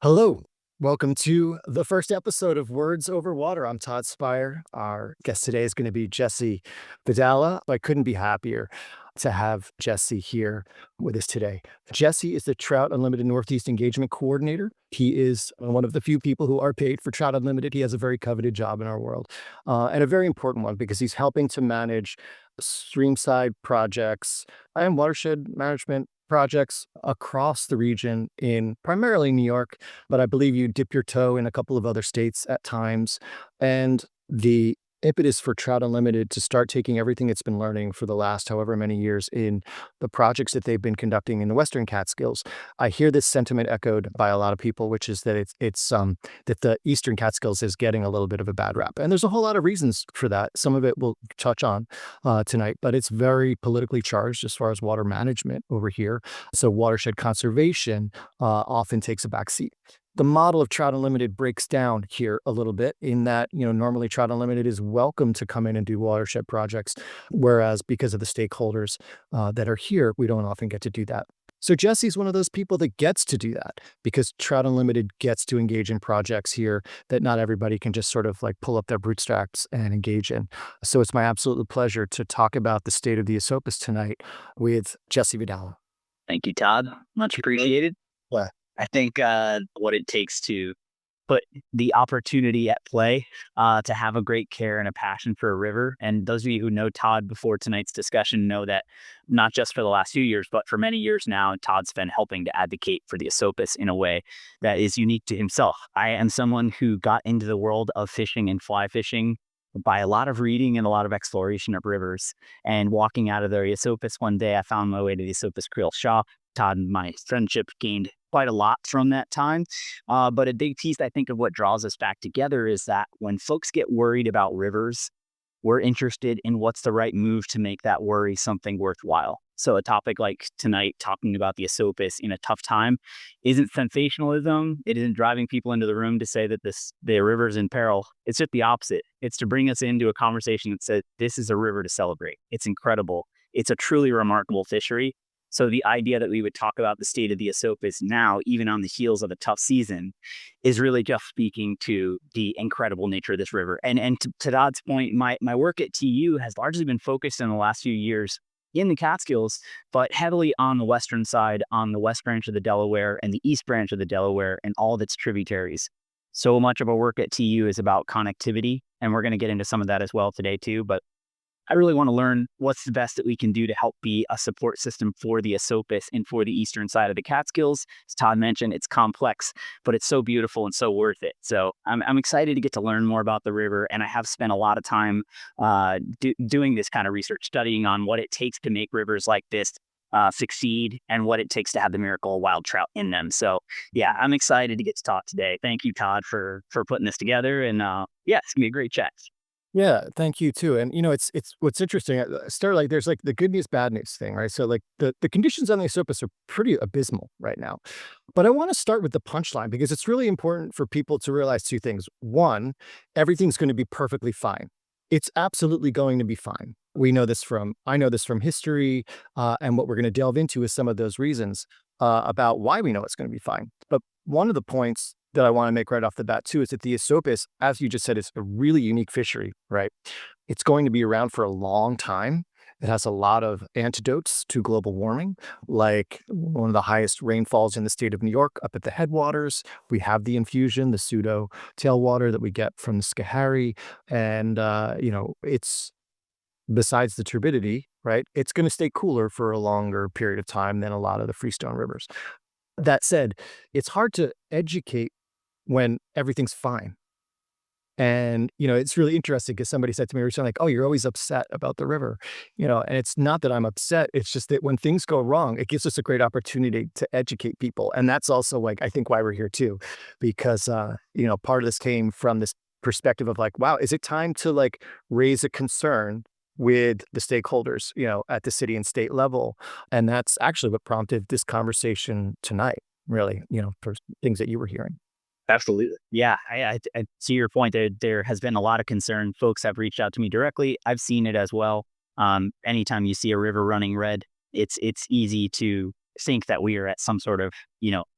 Hello. Welcome to the first episode of Words Over Water. I'm Todd Spire. Our guest today is going to be Jesse Vadala. I couldn't be happier to have Jesse here with us today. Jesse is the Trout Unlimited Northeast Engagement Coordinator. He is one of the few people who are paid for Trout Unlimited. He has a very coveted job in our world, and a very important one because he's helping to manage streamside projects and watershed management projects across the region in primarily New York, but I believe you dip your toe in a couple of other states at times. And the impetus for Trout Unlimited to start taking everything it's been learning for the last however many years in the projects that they've been conducting in the Western Catskills. I hear this sentiment echoed by a lot of people, which is that it's that the Eastern Catskills is getting a little bit of a bad rap, and there's a whole lot of reasons for that. Some of it we'll touch on tonight, but it's very politically charged as far as water management over here. So watershed conservation often takes a backseat. The model of Trout Unlimited breaks down here a little bit in that, normally Trout Unlimited is welcome to come in and do watershed projects, whereas because of the stakeholders that are here, we don't often get to do that. So Jesse's one of those people that gets to do that because Trout Unlimited gets to engage in projects here that not everybody can just sort of like pull up their bootstraps and engage in. So it's my absolute pleasure to talk about the state of the Esopus tonight with Jesse Vadala. Thank you, Todd. Much appreciated. Well, I think what it takes to put the opportunity at play to have a great care and a passion for a river. And those of you who know Todd before tonight's discussion know that not just for the last few years, but for many years now, Todd's been helping to advocate for the Esopus in a way that is unique to himself. I am someone who got into the world of fishing and fly fishing by a lot of reading and a lot of exploration of rivers. And walking out of the Esopus one day, I found my way to the Esopus Creek shop. Todd and my friendship gained quite a lot from that time. But a big piece, I think, of what draws us back together is that when folks get worried about rivers, we're interested in what's the right move to make that worry something worthwhile. So a topic like tonight, talking about the Esopus in a tough time, isn't sensationalism. It isn't driving people into the room to say that the river's in peril. It's just the opposite. It's to bring us into a conversation that says, this is a river to celebrate. It's incredible. It's a truly remarkable fishery. So the idea that we would talk about the state of the Esopus now, even on the heels of a tough season, is really just speaking to the incredible nature of this river. And to Todd's point, my work at TU has largely been focused in the last few years in the Catskills, but heavily on the western side, on the west branch of the Delaware and the east branch of the Delaware and all of its tributaries. So much of our work at TU is about connectivity, and we're going to get into some of that as well today too. But I really want to learn what's the best that we can do to help be a support system for the Esopus and for the eastern side of the Catskills. As Todd mentioned, it's complex, but it's so beautiful and so worth it. So I'm excited to get to learn more about the river, and I have spent a lot of time doing this kind of research, studying on what it takes to make rivers like this succeed and what it takes to have the miracle of wild trout in them. So yeah, I'm excited to get to talk today. Thank you, Todd, for putting this together, and yeah, it's gonna be a great chat. yeah, thank you too. And it's what's interesting. Start like there's like the good news, bad news thing, right? So like the conditions on the Esopus are pretty abysmal right now. But I want to start with the punchline because it's really important for people to realize two things. One, everything's going to be perfectly fine. It's absolutely going to be fine. I know this from history, and what we're going to delve into is some of those reasons about why we know it's going to be fine. But one of the points that I want to make right off the bat too is that the Esopus, as you just said, is a really unique fishery, right? It's going to be around for a long time. It has a lot of antidotes to global warming, like one of the highest rainfalls in the state of New York up at the headwaters. We have the infusion, the pseudo tailwater that we get from the Schoharie. And, it's besides the turbidity, right? It's going to stay cooler for a longer period of time than a lot of the freestone rivers. That said, it's hard to educate when everything's fine. And, it's really interesting because somebody said to me recently, like, oh, you're always upset about the river, and it's not that I'm upset. It's just that when things go wrong, it gives us a great opportunity to educate people. And that's also like, I think why we're here too, because, part of this came from this perspective of like, wow, is it time to like raise a concern with the stakeholders, at the city and state level? And that's actually what prompted this conversation tonight, really, for things that you were hearing. Absolutely. Yeah, I see your point. There has been a lot of concern. Folks have reached out to me directly. I've seen it as well. Anytime you see a river running red, it's easy to think that we are at some sort of,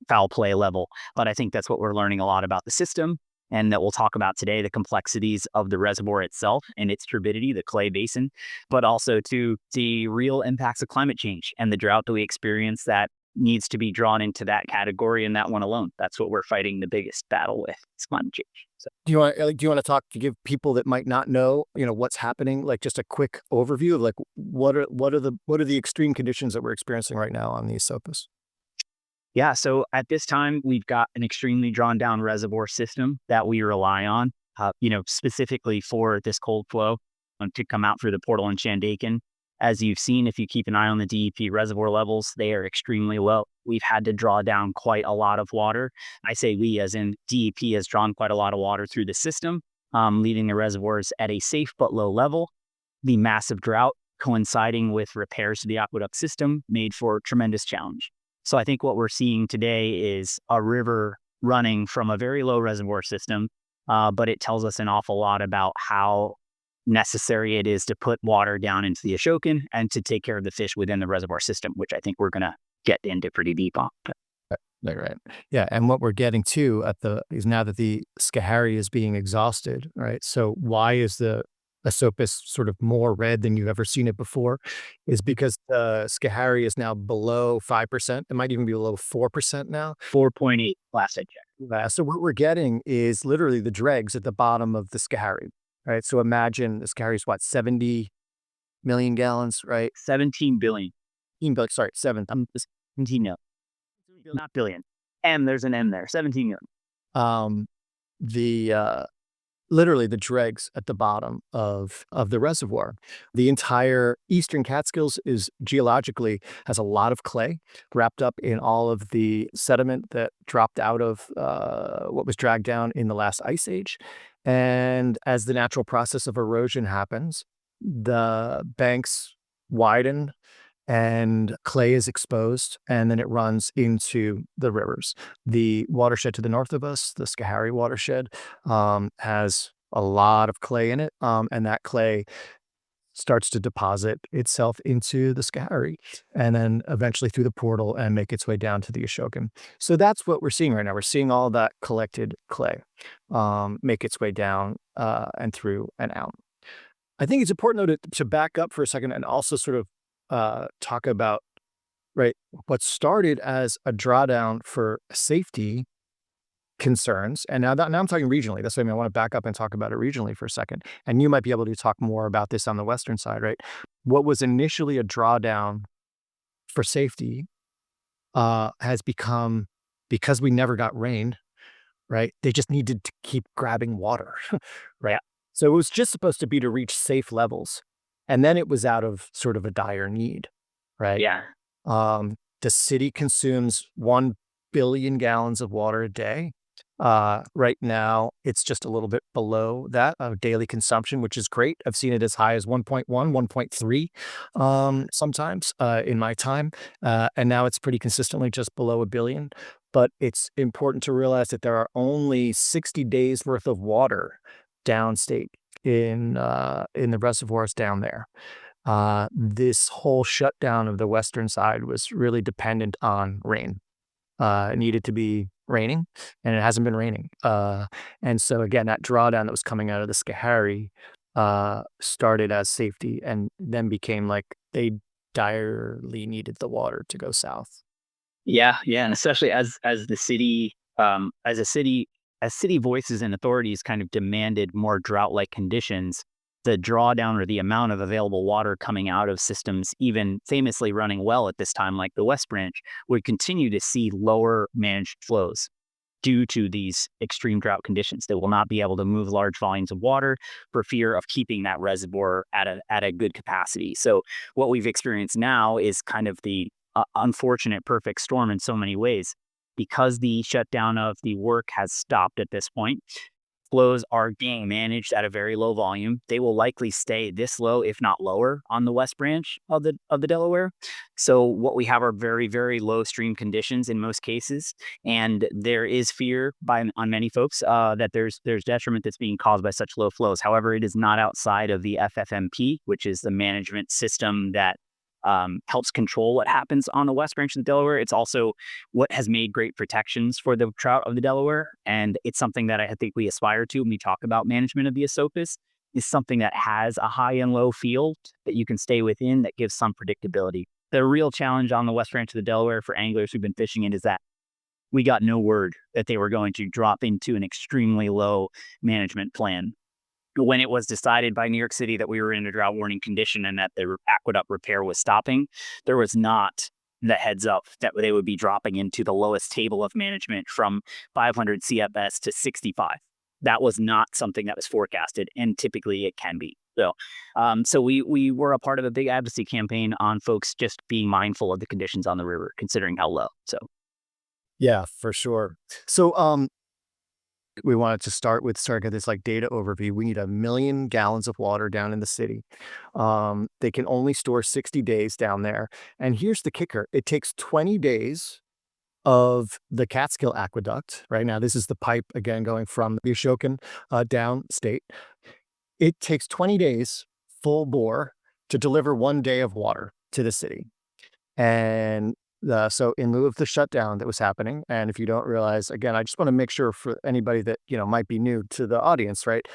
foul play level. But I think that's what we're learning a lot about the system, and that we'll talk about today, the complexities of the reservoir itself and its turbidity, the clay basin, but also to the real impacts of climate change and the drought that we experience that needs to be drawn into that category and that one alone. That's what we're fighting the biggest battle with, is climate change. So. Do you want to talk to give people that might not know, what's happening, like just a quick overview of like what are the extreme conditions that we're experiencing right now on the Esopus? Yeah, so at this time, we've got an extremely drawn down reservoir system that we rely on, specifically for this cold flow to come out through the portal in Shandaken. As you've seen, if you keep an eye on the DEP reservoir levels, they are extremely low. We've had to draw down quite a lot of water. I say we, as in DEP has drawn quite a lot of water through the system, leaving the reservoirs at a safe but low level. The massive drought coinciding with repairs to the aqueduct system made for tremendous challenge. So I think what we're seeing today is a river running from a very low reservoir system, but it tells us an awful lot about how necessary it is to put water down into the Ashokan and to take care of the fish within the reservoir system, which I think we're going to get into pretty deep on. Right. Yeah, and what we're getting to is now that the Schoharie is being exhausted, right? So why is the Esopus sort of more red than you've ever seen it before? Is because the Schoharie is now below 5%. It might even be below 4% now. 4.8 last I checked. So what we're getting is literally the dregs at the bottom of the Schoharie, right? So imagine the Schoharie is what, 70 million gallons, right? 17 billion. Sorry, 7. 17 million. Not billion. There's an M there. 17 million. The literally the dregs at the bottom of the reservoir. The entire Eastern Catskills is geologically has a lot of clay wrapped up in all of the sediment that dropped out of what was dragged down in the last ice age. And as the natural process of erosion happens, the banks widen and clay is exposed, and then it runs into the rivers. The watershed to the north of us, the Schoharie watershed, has a lot of clay in it, and that clay starts to deposit itself into the Schoharie, and then eventually through the portal and make its way down to the Ashokan. So that's what we're seeing right now. We're seeing all that collected clay make its way down and through and out. I think it's important, though, to back up for a second and also sort of talk about, right, what started as a drawdown for safety concerns. And now I'm talking regionally. That's what I mean. I want to back up and talk about it regionally for a second. And you might be able to talk more about this on the western side, right? What was initially a drawdown for safety has become, because we never got rain, right? They just needed to keep grabbing water, right? Yeah. So it was just supposed to be to reach safe levels. And then it was out of sort of a dire need, right? Yeah. The city consumes 1 billion gallons of water a day. Right now, it's just a little bit below that of daily consumption, which is great. I've seen it as high as 1.1, 1.3 sometimes in my time. And now it's pretty consistently just below a billion. But it's important to realize that there are only 60 days worth of water downstate in the reservoirs down there. This whole shutdown of the western side was really dependent on rain. It needed to be raining, and it hasn't been raining. And so again, that drawdown that was coming out of the Schoharie started as safety and then became like they direly needed the water to go south. Yeah, yeah, and especially as the city, as city voices and authorities kind of demanded more drought-like conditions, the drawdown or the amount of available water coming out of systems, even famously running well at this time, like the West Branch, would continue to see lower managed flows due to these extreme drought conditions. They will not be able to move large volumes of water for fear of keeping that reservoir at a good capacity. So what we've experienced now is kind of the unfortunate perfect storm in so many ways. Because the shutdown of the work has stopped at this point, flows are being managed at a very low volume. They will likely stay this low, if not lower, on the West Branch of the Delaware. So what we have are very, very low stream conditions in most cases, and there is fear on many folks that there's detriment that's being caused by such low flows. However, it is not outside of the FFMP, which is the management system that helps control what happens on the west branch of the Delaware. It's also what has made great protections for the trout of the Delaware, and it's something that I think we aspire to when we talk about management of the Esopus. Is something that has a high and low field that you can stay within that gives some predictability. The real challenge on the west branch of the Delaware for anglers who've been fishing it is that we got no word that they were going to drop into an extremely low management plan. When it was decided by New York City that we were in a drought warning condition and that the aqueduct repair was stopping, there was not the heads up that they would be dropping into the lowest table of management from 500 CFS to 65. That was not something that was forecasted, and typically it can be. So we were a part of a big advocacy campaign on folks just being mindful of the conditions on the river, considering how low. So Yeah, for sure. So, we wanted to start with this like data overview. We need 1 million gallons of water down in the city. They can only store 60 days down there. And here's the kicker. It takes 20 days of the Catskill Aqueduct. Right now, this is the pipe again going from the Ashokan downstate. It takes 20 days full bore to deliver 1 day of water to the city. And so in lieu of the shutdown that was happening, and if you don't realize, again, I just want to make sure for anybody that, might be new to the audience, right?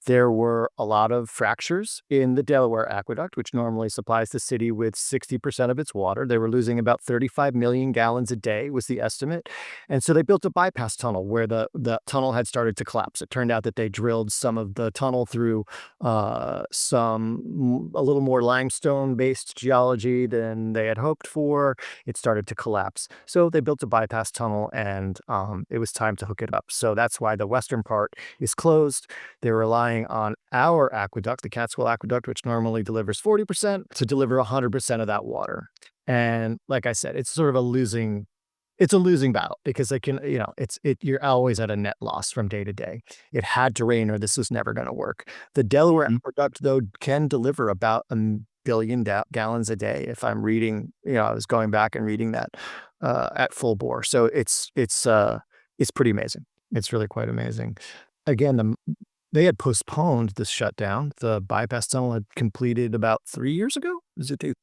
There were a lot of fractures in the Delaware Aqueduct, which normally supplies the city with 60% of its water. They were losing about 35 million gallons a day was the estimate. And so they built a bypass tunnel where the tunnel had started to collapse. It turned out that they drilled some of the tunnel through a little more limestone-based geology than they had hoped for. It started to collapse. So they built a bypass tunnel, and it was time to hook it up. So that's why the western part is closed. They're relying on our aqueduct, the Catskill Aqueduct, which normally delivers 40%, to deliver 100% of that water. And like I said, it's sort of it's a losing battle because they can, you're always at a net loss from day to day. It had to rain or this was never going to work. The Delaware mhm. Aqueduct, though, can deliver about 1 billion gallons a day. If I'm reading, I was going back and reading that at full bore. So it's pretty amazing. It's really quite amazing. Again, they had postponed this shutdown. The bypass tunnel had completed about 3 years ago? Is it 2?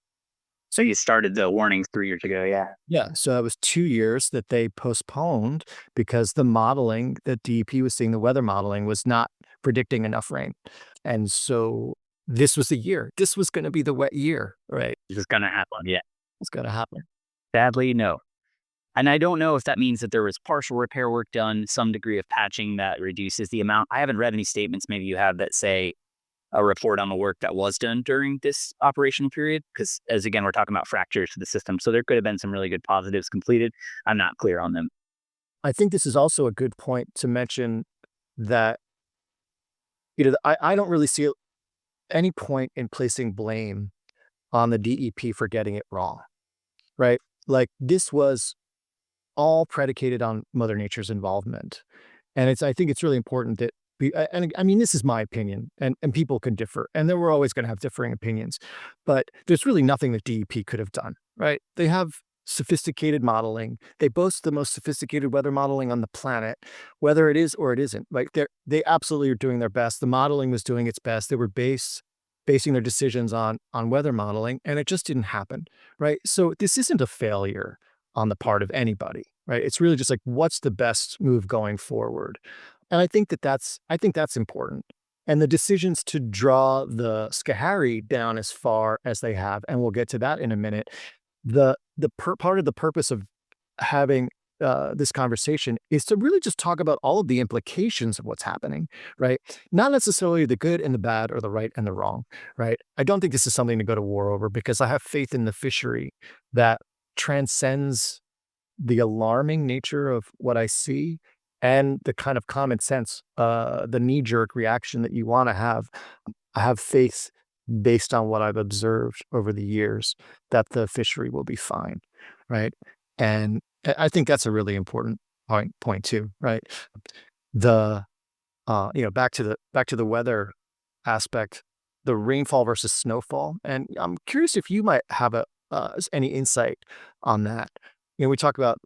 So you started the warnings 3 years ago, yeah. Yeah, so that was 2 years that they postponed because the modeling that DEP was seeing, the weather modeling, was not predicting enough rain. And so this was the year. This was gonna be the wet year, right? This is gonna happen, yeah. It's gonna happen. Sadly, no. And I don't know if that means that there was partial repair work done, some degree of patching that reduces the amount. I haven't read any statements maybe you have that say a report on the work that was done during this operational period, because as again, we're talking about fractures to the system. So there could have been some really good positives completed. I'm not clear on them. I think this is also a good point to mention that, I don't really see any point in placing blame on the DEP for getting it wrong, right? Like, this was all predicated on Mother Nature's involvement. And I think it's really important that and I mean, this is my opinion, and people can differ, and then we're always gonna have differing opinions, but there's really nothing that DEP could have done, right? They have sophisticated modeling. They boast the most sophisticated weather modeling on the planet, whether it is or it isn't. Like, they absolutely are doing their best. The modeling was doing its best. They were basing their decisions on weather modeling, and it just didn't happen, right? So this isn't a failure on the part of anybody, right? It's really just like, what's the best move going forward? And I think that's important. And the decisions to draw the Schoharie down as far as they have, and we'll get to that in a minute. Part of the purpose of having this conversation is to really just talk about all of the implications of what's happening, right? Not necessarily the good and the bad or the right and the wrong, right? I don't think this is something to go to war over because I have faith in the fishery that transcends the alarming nature of what I see and the kind of common sense, the knee-jerk reaction that you wanna have. I have faith based on what I've observed over the years that the fishery will be fine, right? And I think that's a really important point too, right? The, back to the weather aspect, the rainfall versus snowfall, and I'm curious if you might have any insight on that. We talk about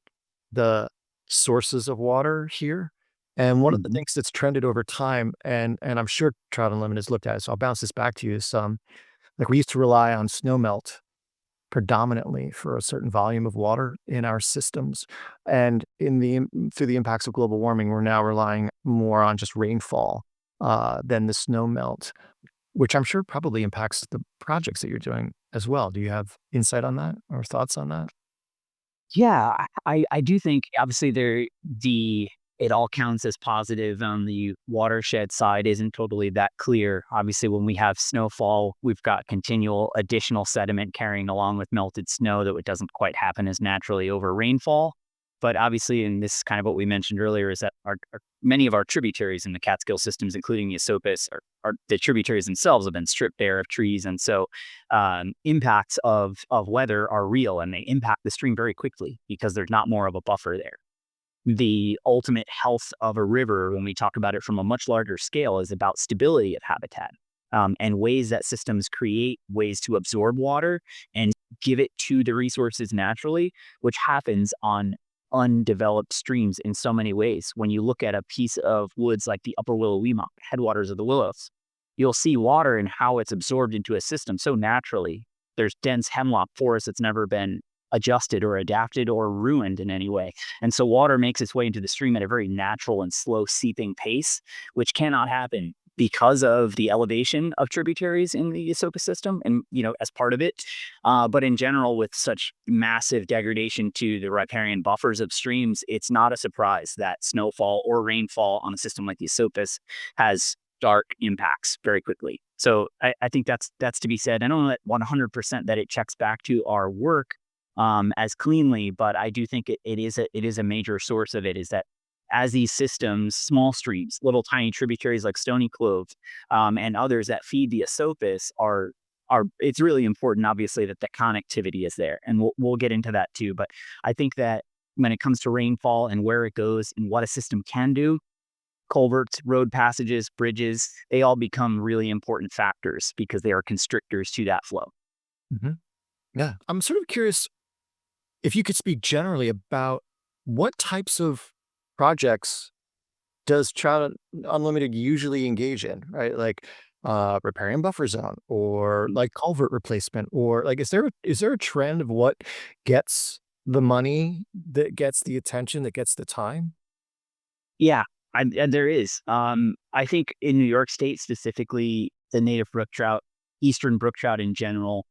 the sources of water here, and one of the Mhm. things that's trended over time, and I'm sure Trout Unlimited has looked at it, so I'll bounce this back to you, is, like, we used to rely on snowmelt predominantly for a certain volume of water in our systems. And through the impacts of global warming, we're now relying more on just rainfall than the snow melt, which I'm sure probably impacts the projects that you're doing as well. Do you have insight on that or thoughts on that? Yeah, I do think obviously the it all counts as positive on the watershed side isn't totally that clear. Obviously, when we have snowfall, we've got continual additional sediment carrying along with melted snow that it doesn't quite happen as naturally over rainfall. But obviously, and this is kind of what we mentioned earlier, is that many of our tributaries in the Catskill systems, including the Esopus, are the tributaries themselves have been stripped bare of trees, and so impacts of weather are real, and they impact the stream very quickly because there's not more of a buffer there. The ultimate health of a river, when we talk about it from a much larger scale, is about stability of habitat, and ways that systems create ways to absorb water and give it to the resources naturally, which happens on undeveloped streams in so many ways. When you look at a piece of woods like the Upper Willow Weemont, headwaters of the Willows, you'll see water and how it's absorbed into a system so naturally. There's dense hemlock forest that's never been adjusted or adapted or ruined in any way. And so water makes its way into the stream at a very natural and slow seeping pace, which cannot happen because of the elevation of tributaries in the Esopus system and, as part of it. But in general, with such massive degradation to the riparian buffers of streams, it's not a surprise that snowfall or rainfall on a system like the Esopus has dark impacts very quickly. So I think that's to be said. I don't know that 100% that it checks back to our work as cleanly, but I do think it is a major source of it. Is that as these systems, small streams, little tiny tributaries like Stony Clove, and others that feed the Esopus are it's really important, obviously, that the connectivity is there, and we'll get into that too. But I think that when it comes to rainfall and where it goes and what a system can do, culverts, road passages, bridges, they all become really important factors because they are constrictors to that flow. Mhm. Yeah. I'm sort of curious if you could speak generally about what types of projects does Trout Unlimited usually engage in, right? Like, repairing buffer zone or like culvert replacement or like, is there a trend of what gets the money, that gets the attention, that gets the time? Yeah, and there is. I think in New York State specifically, the native brook trout, eastern brook trout in general,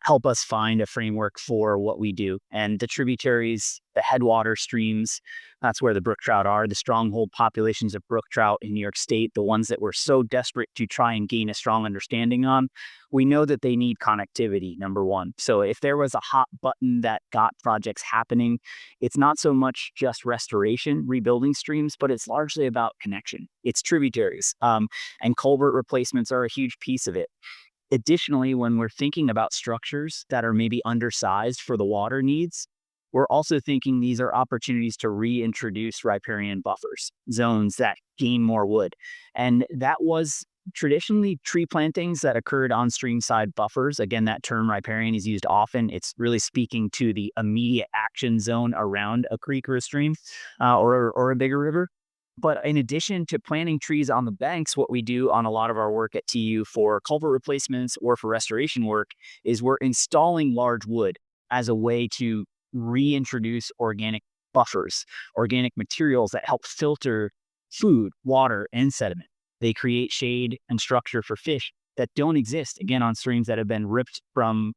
help us find a framework for what we do. And the tributaries, the headwater streams, that's where the brook trout are, the stronghold populations of brook trout in New York State, the ones that we're so desperate to try and gain a strong understanding on. We know that they need connectivity, number one. So if there was a hot button that got projects happening, it's not so much just restoration, rebuilding streams, but it's largely about connection. It's tributaries. And culvert replacements are a huge piece of it. Additionally, when we're thinking about structures that are maybe undersized for the water needs, we're also thinking these are opportunities to reintroduce riparian buffers, zones that gain more wood. And that was traditionally tree plantings that occurred on streamside buffers. Again, that term riparian is used often. It's really speaking to the immediate action zone around a creek or a stream, or a bigger river. But in addition to planting trees on the banks, what we do on a lot of our work at TU for culvert replacements or for restoration work is we're installing large wood as a way to reintroduce organic buffers, organic materials that help filter food, water, and sediment. They create shade and structure for fish that don't exist, again, on streams that have been ripped from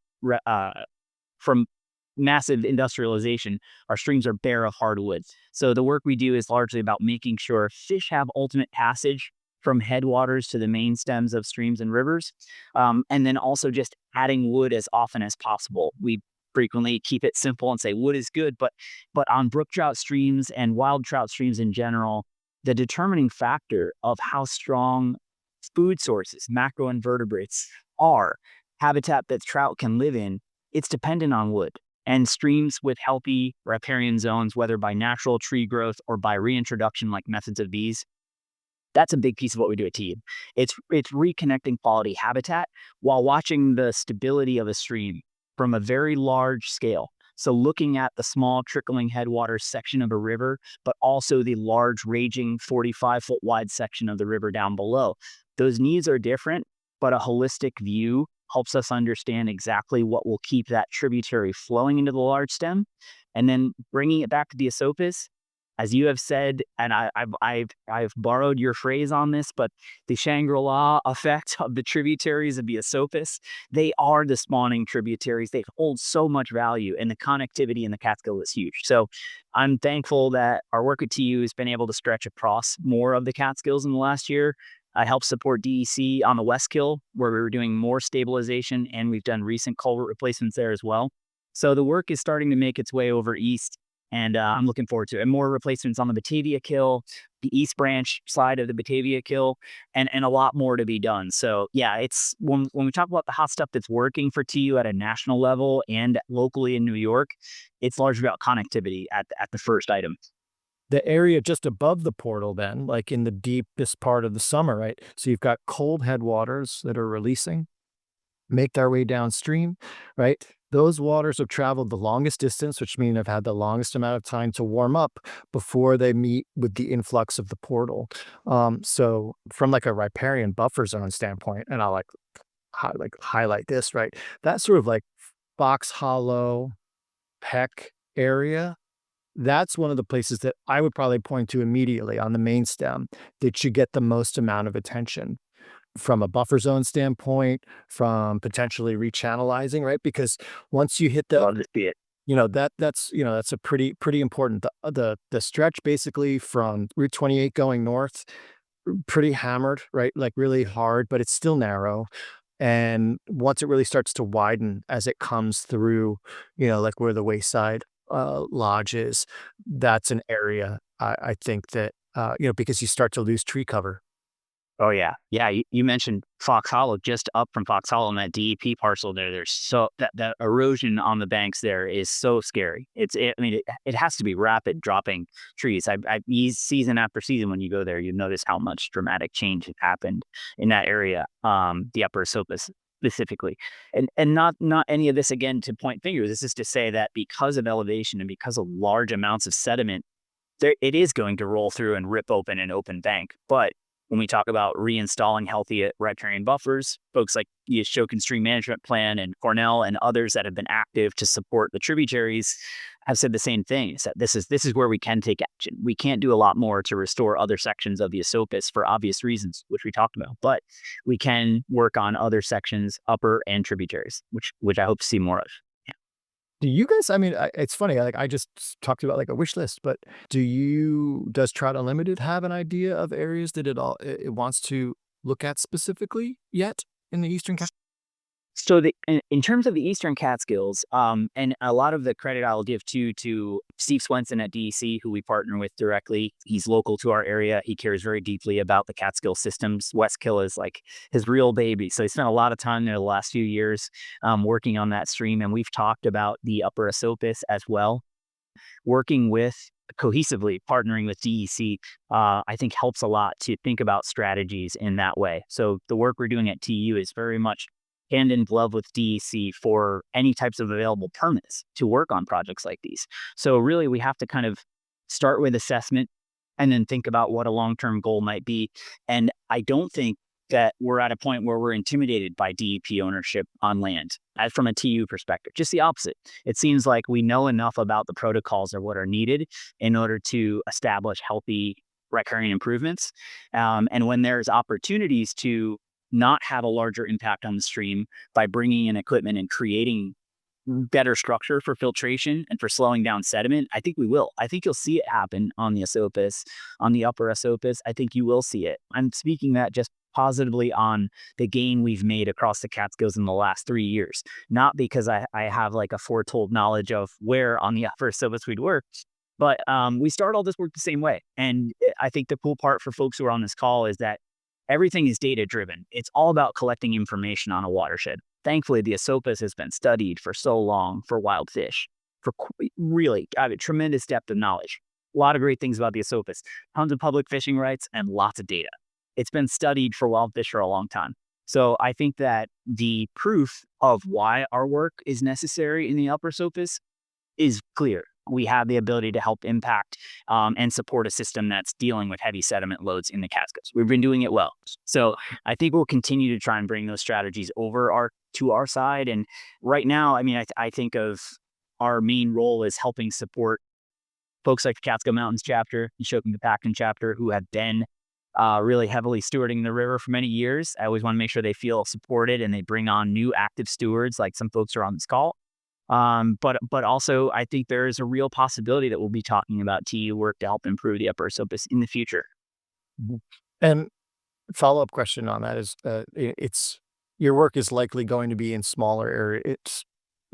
massive industrialization. Our streams are bare of hardwood. So the work we do is largely about making sure fish have ultimate passage from headwaters to the main stems of streams and rivers. And then also just adding wood as often as possible. We frequently keep it simple and say wood is good, but on brook trout streams and wild trout streams in general, the determining factor of how strong food sources, macroinvertebrates, are, habitat that trout can live in, it's dependent on wood. And streams with healthy riparian zones, whether by natural tree growth or by reintroduction like methods of these, that's a big piece of what we do at TEED. It's reconnecting quality habitat while watching the stability of a stream from a very large scale. So looking at the small trickling headwaters section of a river, but also the large raging 45-foot wide section of the river down below. Those needs are different, but a holistic view helps us understand exactly what will keep that tributary flowing into the large stem, and then bringing it back to the Esopus. As you have said, and I've borrowed your phrase on this, but the Shangri-La effect of the tributaries of the Esopus, they are the spawning tributaries. They hold so much value, and the connectivity in the Catskill is huge. So I'm thankful that our work at TU has been able to stretch across more of the Catskills in the last year. I helped support DEC on the West Kill, where we were doing more stabilization, and we've done recent culvert replacements there as well. So the work is starting to make its way over east, and I'm looking forward to it. And more replacements on the Batavia Kill, the East Branch side of the Batavia Kill, and a lot more to be done. So yeah, it's when we talk about the hot stuff that's working for TU at a national level and locally in New York, it's largely about connectivity at the first item. The area just above the portal then, like in the deepest part of the summer, right? So you've got cold headwaters that are releasing, make their way downstream, right? Those waters have traveled the longest distance, which means have had the longest amount of time to warm up before they meet with the influx of the portal. So from like a riparian buffer zone standpoint, and I'll like highlight this, right? That sort of like Fox Hollow, Peck area, that's one of the places that I would probably point to immediately on the main stem that should get the most amount of attention from a buffer zone standpoint, from potentially rechannelizing, right? Because once you hit the Love to see it. that's a pretty important the stretch basically from Route 28 going north, pretty hammered, right? Like really hard, but it's still narrow. And once it really starts to widen as it comes through, like where the Wayside Lodge is, that's an area I think that because you start to lose tree cover. Oh yeah, yeah. You mentioned Fox Hollow. Just up from Fox Hollow and that DEP parcel there. There's so that erosion on the banks there is so scary. I mean, it has to be rapid dropping trees. Season after season when you go there, you notice how much dramatic change has happened in that area. The Upper Esopus specifically, and not any of this again to point fingers. This is to say that because of elevation and because of large amounts of sediment there it is going to roll through and rip open an open bank. But when we talk about reinstalling healthy riparian buffers, folks like the Ashokan Stream Management Plan and Cornell and others that have been active to support the tributaries have said the same thing. Is that this is where we can take action. We can't do a lot more to restore other sections of the Esopus for obvious reasons, which we talked about, but we can work on other sections, upper and tributaries, which I hope to see more of. Do you guys I mean, it's funny, like, I just talked about, like, a wish list, but does Trout Unlimited have an idea of areas that it wants to look at specifically yet in the Eastern Ca So in terms of the Eastern Catskills, and a lot of the credit I'll give to Steve Swenson at DEC, who we partner with directly. He's local to our area. He cares very deeply about the Catskill systems. Westkill is like his real baby. So he spent a lot of time there the last few years working on that stream. And we've talked about the Upper Esopus as well. Working with cohesively partnering with DEC, I think helps a lot to think about strategies in that way. So the work we're doing at TU is very much hand in glove with DEC for any types of available permits to work on projects like these. So really we have to kind of start with assessment and then think about what a long-term goal might be. And I don't think that we're at a point where we're intimidated by DEP ownership on land as from a TU perspective, just the opposite. It seems like we know enough about the protocols or what are needed in order to establish healthy riparian improvements. And when there's opportunities to not have a larger impact on the stream by bringing in equipment and creating better structure for filtration and for slowing down sediment, I think we will. I think you'll see it happen on the Esopus, on the Upper Esopus. I think you will see it. I'm speaking that just positively on the gain we've made across the Catskills in the last 3 years, not because I have like a foretold knowledge of where on the Upper Esopus we'd work, but we start all this work the same way. And I think the cool part for folks who are on this call is that everything is data driven. It's all about collecting information on a watershed. Thankfully, the Esopus has been studied for so long for wild fish, for really I have a tremendous depth of knowledge. A lot of great things about the Esopus, tons of public fishing rights and lots of data. It's been studied for wild fish for a long time. So I think that the proof of why our work is necessary in the Upper Esopus is clear. We have the ability to help impact and support a system that's dealing with heavy sediment loads in the Catskills. We've been doing it well. So I think we'll continue to try and bring those strategies over our to our side. And right now, I mean, I think of our main role is helping support folks like the Catskill Mountains chapter, the Shokin chapter, who have been really heavily stewarding the river for many years. I always want to make sure they feel supported and they bring on new active stewards, like some folks are on this call. But also, I think there is a real possibility that we'll be talking about TU work to help improve the Upper Esopus in the future. Mhm. And follow-up question on that is, it's your work is likely going to be in smaller area it's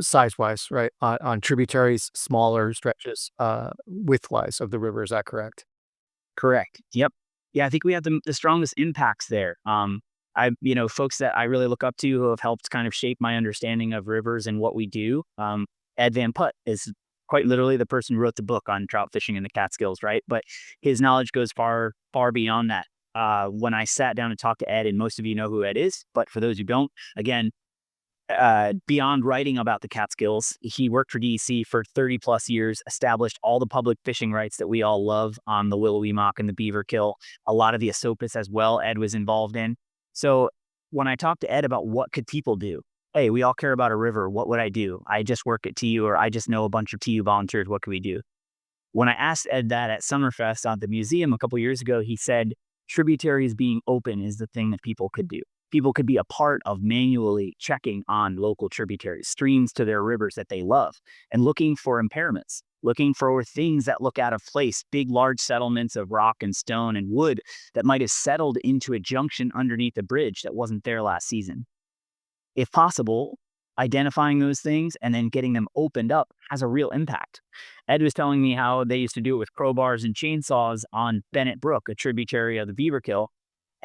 size-wise, right? On tributaries, smaller stretches, width-wise of the river, is that correct? Correct. Yep. Yeah, I think we have the strongest impacts there. Folks that I really look up to who have helped kind of shape my understanding of rivers and what we do. Ed Van Putt is quite literally the person who wrote the book on trout fishing in the Catskills, right? But his knowledge goes far, far beyond that. When I sat down and talked to Ed, and most of you know who Ed is, but for those who don't, again, beyond writing about the Catskills, he worked for DEC for 30 plus years, established all the public fishing rights that we all love on the Willowemoc and the Beaver Kill, a lot of the Esopus as well, Ed was involved in. So when I talked to Ed about what could people do, hey, we all care about a river. What would I do? I just work at TU or I just know a bunch of TU volunteers. What can we do? When I asked Ed that at Summerfest at the museum a couple years ago, he said tributaries being open is the thing that people could do. People could be a part of manually checking on local tributaries, streams to their rivers that they love, and looking for impairments, looking for things that look out of place, big, large settlements of rock and stone and wood that might have settled into a junction underneath a bridge that wasn't there last season. If possible, identifying those things and then getting them opened up has a real impact. Ed was telling me how they used to do it with crowbars and chainsaws on Bennett Brook, a tributary of the Beaverkill,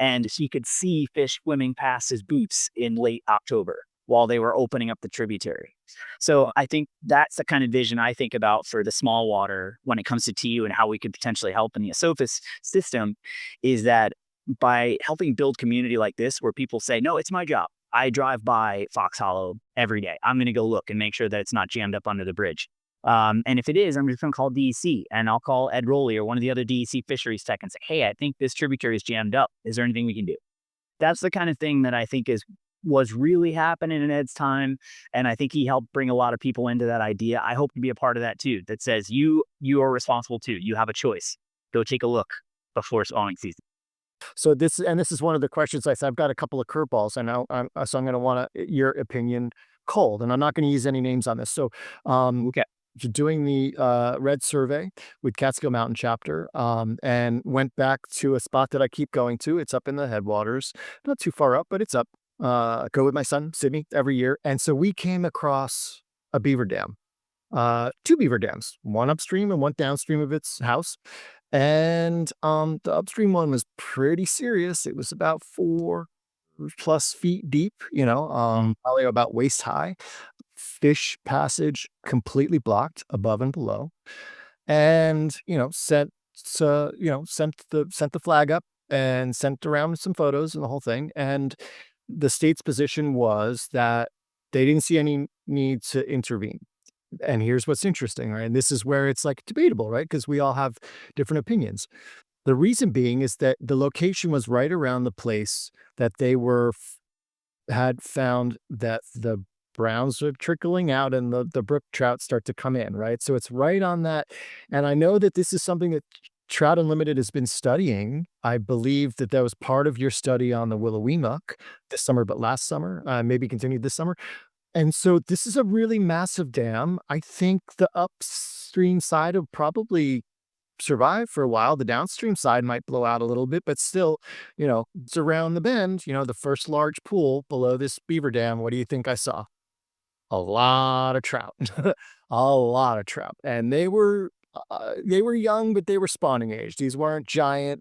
and he could see fish swimming past his boots in late October while they were opening up the tributary. So I think that's the kind of vision I think about for the small water when it comes to TU and how we could potentially help in the Esopus system is that by helping build community like this where people say, no, it's my job. I drive by Fox Hollow every day. I'm going to go look and make sure that it's not jammed up under the bridge. And if it is, I'm just going to call DEC and I'll call Ed Rowley or one of the other DEC fisheries tech and say, hey, I think this tributary is jammed up. Is there anything we can do? That's the kind of thing that I think was really happening in Ed's time. And I think he helped bring a lot of people into that idea. I hope to be a part of that too, that says you are responsible too. You have a choice. Go take a look before spawning season. So this is one of the questions I said, I've got a couple of curveballs, and now so I'm gonna want your opinion cold, and I'm not gonna use any names on this. So, Okay. doing the, red survey with Catskill Mountain chapter, and went back to a spot that I keep going to. It's up in the headwaters, not too far up, but it's up. Go with my son, Sydney, every year, and so we came across a beaver dam, 2 beaver dams, one upstream and one downstream of its house. And, the upstream one was pretty serious. It was about 4 plus feet deep, probably about waist high. Fish passage completely blocked above and below. And, sent the flag up and sent around some photos and the whole thing. And the state's position was that they didn't see any need to intervene. And here's what's interesting, right? And this is where it's like debatable, right? Because we all have different opinions. The reason being is that the location was right around the place that they had found that the browns are trickling out and the brook trout start to come in, right? So it's right on that. And I know that this is something that Trout Unlimited has been studying. I believe that was part of your study on the Willowemoc this summer, but last summer, maybe continued this summer. And so this is a really massive dam. I think the upstream side will probably survive for a while. The downstream side might blow out a little bit, but still, it's around the bend, the first large pool below this beaver dam. What do you think I saw? A lot of trout, a lot of trout. And they were young, but they were spawning age. These weren't giant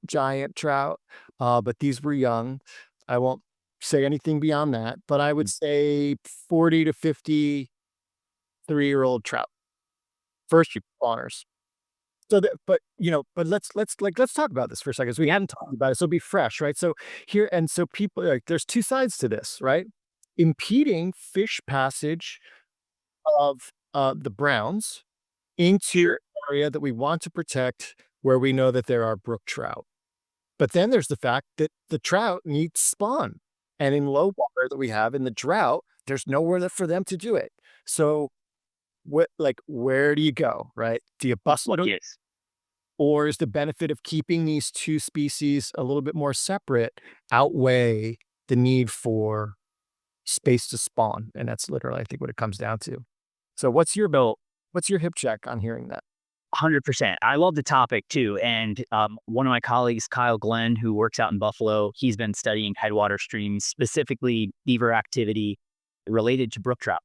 trout, but these were young. I won't say anything beyond that, but I would say 40 to 53-year-old trout, first year spawners. So that, but let's talk about this for a second. 'Cause we hadn't talked about it, so be fresh, right? So here, and so people like there's two sides to this, right? Impeding fish passage of the browns into your area that we want to protect, where we know that there are brook trout. But then there's the fact that the trout need spawn. And in low water that we have in the drought, there's nowhere for them to do it. So where do you go, right? Do you bust it, Yes. or is the benefit of keeping these two species a little bit more separate outweigh the need for space to spawn? And that's literally, I think, what it comes down to. So So what's your hip check on hearing that? 100%. I love the topic too. And one of my colleagues, Kyle Glenn, who works out in Buffalo, he's been studying headwater streams, specifically beaver activity related to brook trout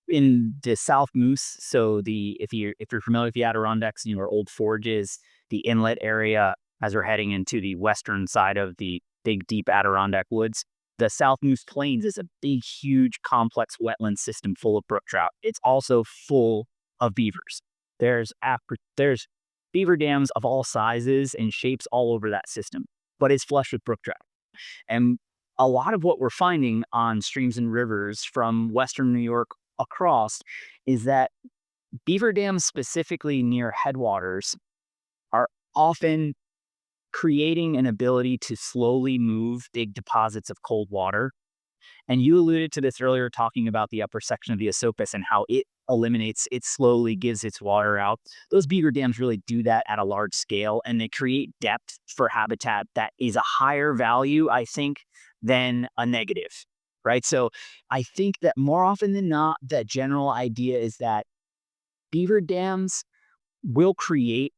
in the South Moose. So if you're familiar with the Adirondacks and your old forges, the inlet area as we're heading into the western side of the big deep Adirondack woods, the South Moose Plains is a big, huge, complex wetland system full of brook trout. It's also full of beavers. There's beaver dams of all sizes and shapes all over that system, but it's flush with brook trout. And a lot of what we're finding on streams and rivers from Western New York across is that beaver dams, specifically near headwaters, are often creating an ability to slowly move big deposits of cold water. And you alluded to this earlier, talking about the upper section of the Esopus and how it slowly gives its water out. Those beaver dams really do that at a large scale, and they create depth for habitat that is a higher value, I think, than a negative, right? So I think that more often than not, the general idea is that beaver dams will create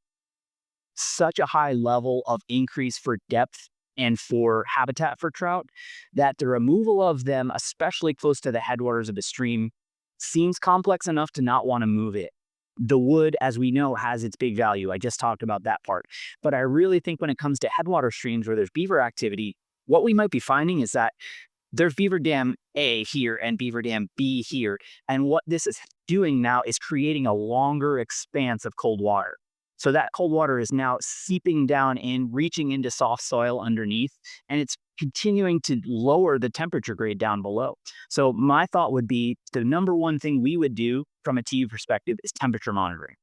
such a high level of increase for depth and for habitat for trout that the removal of them, especially close to the headwaters of the stream, seems complex enough to not want to move it. The wood, as we know, has its big value. I just talked about that part. But I really think when it comes to headwater streams where there's beaver activity, what we might be finding is that there's beaver dam A here and beaver dam B here. And what this is doing now is creating a longer expanse of cold water. So that cold water is now seeping down in, reaching into soft soil underneath, and it's continuing to lower the temperature grade down below. So my thought would be the number one thing we would do from a TU perspective is temperature monitoring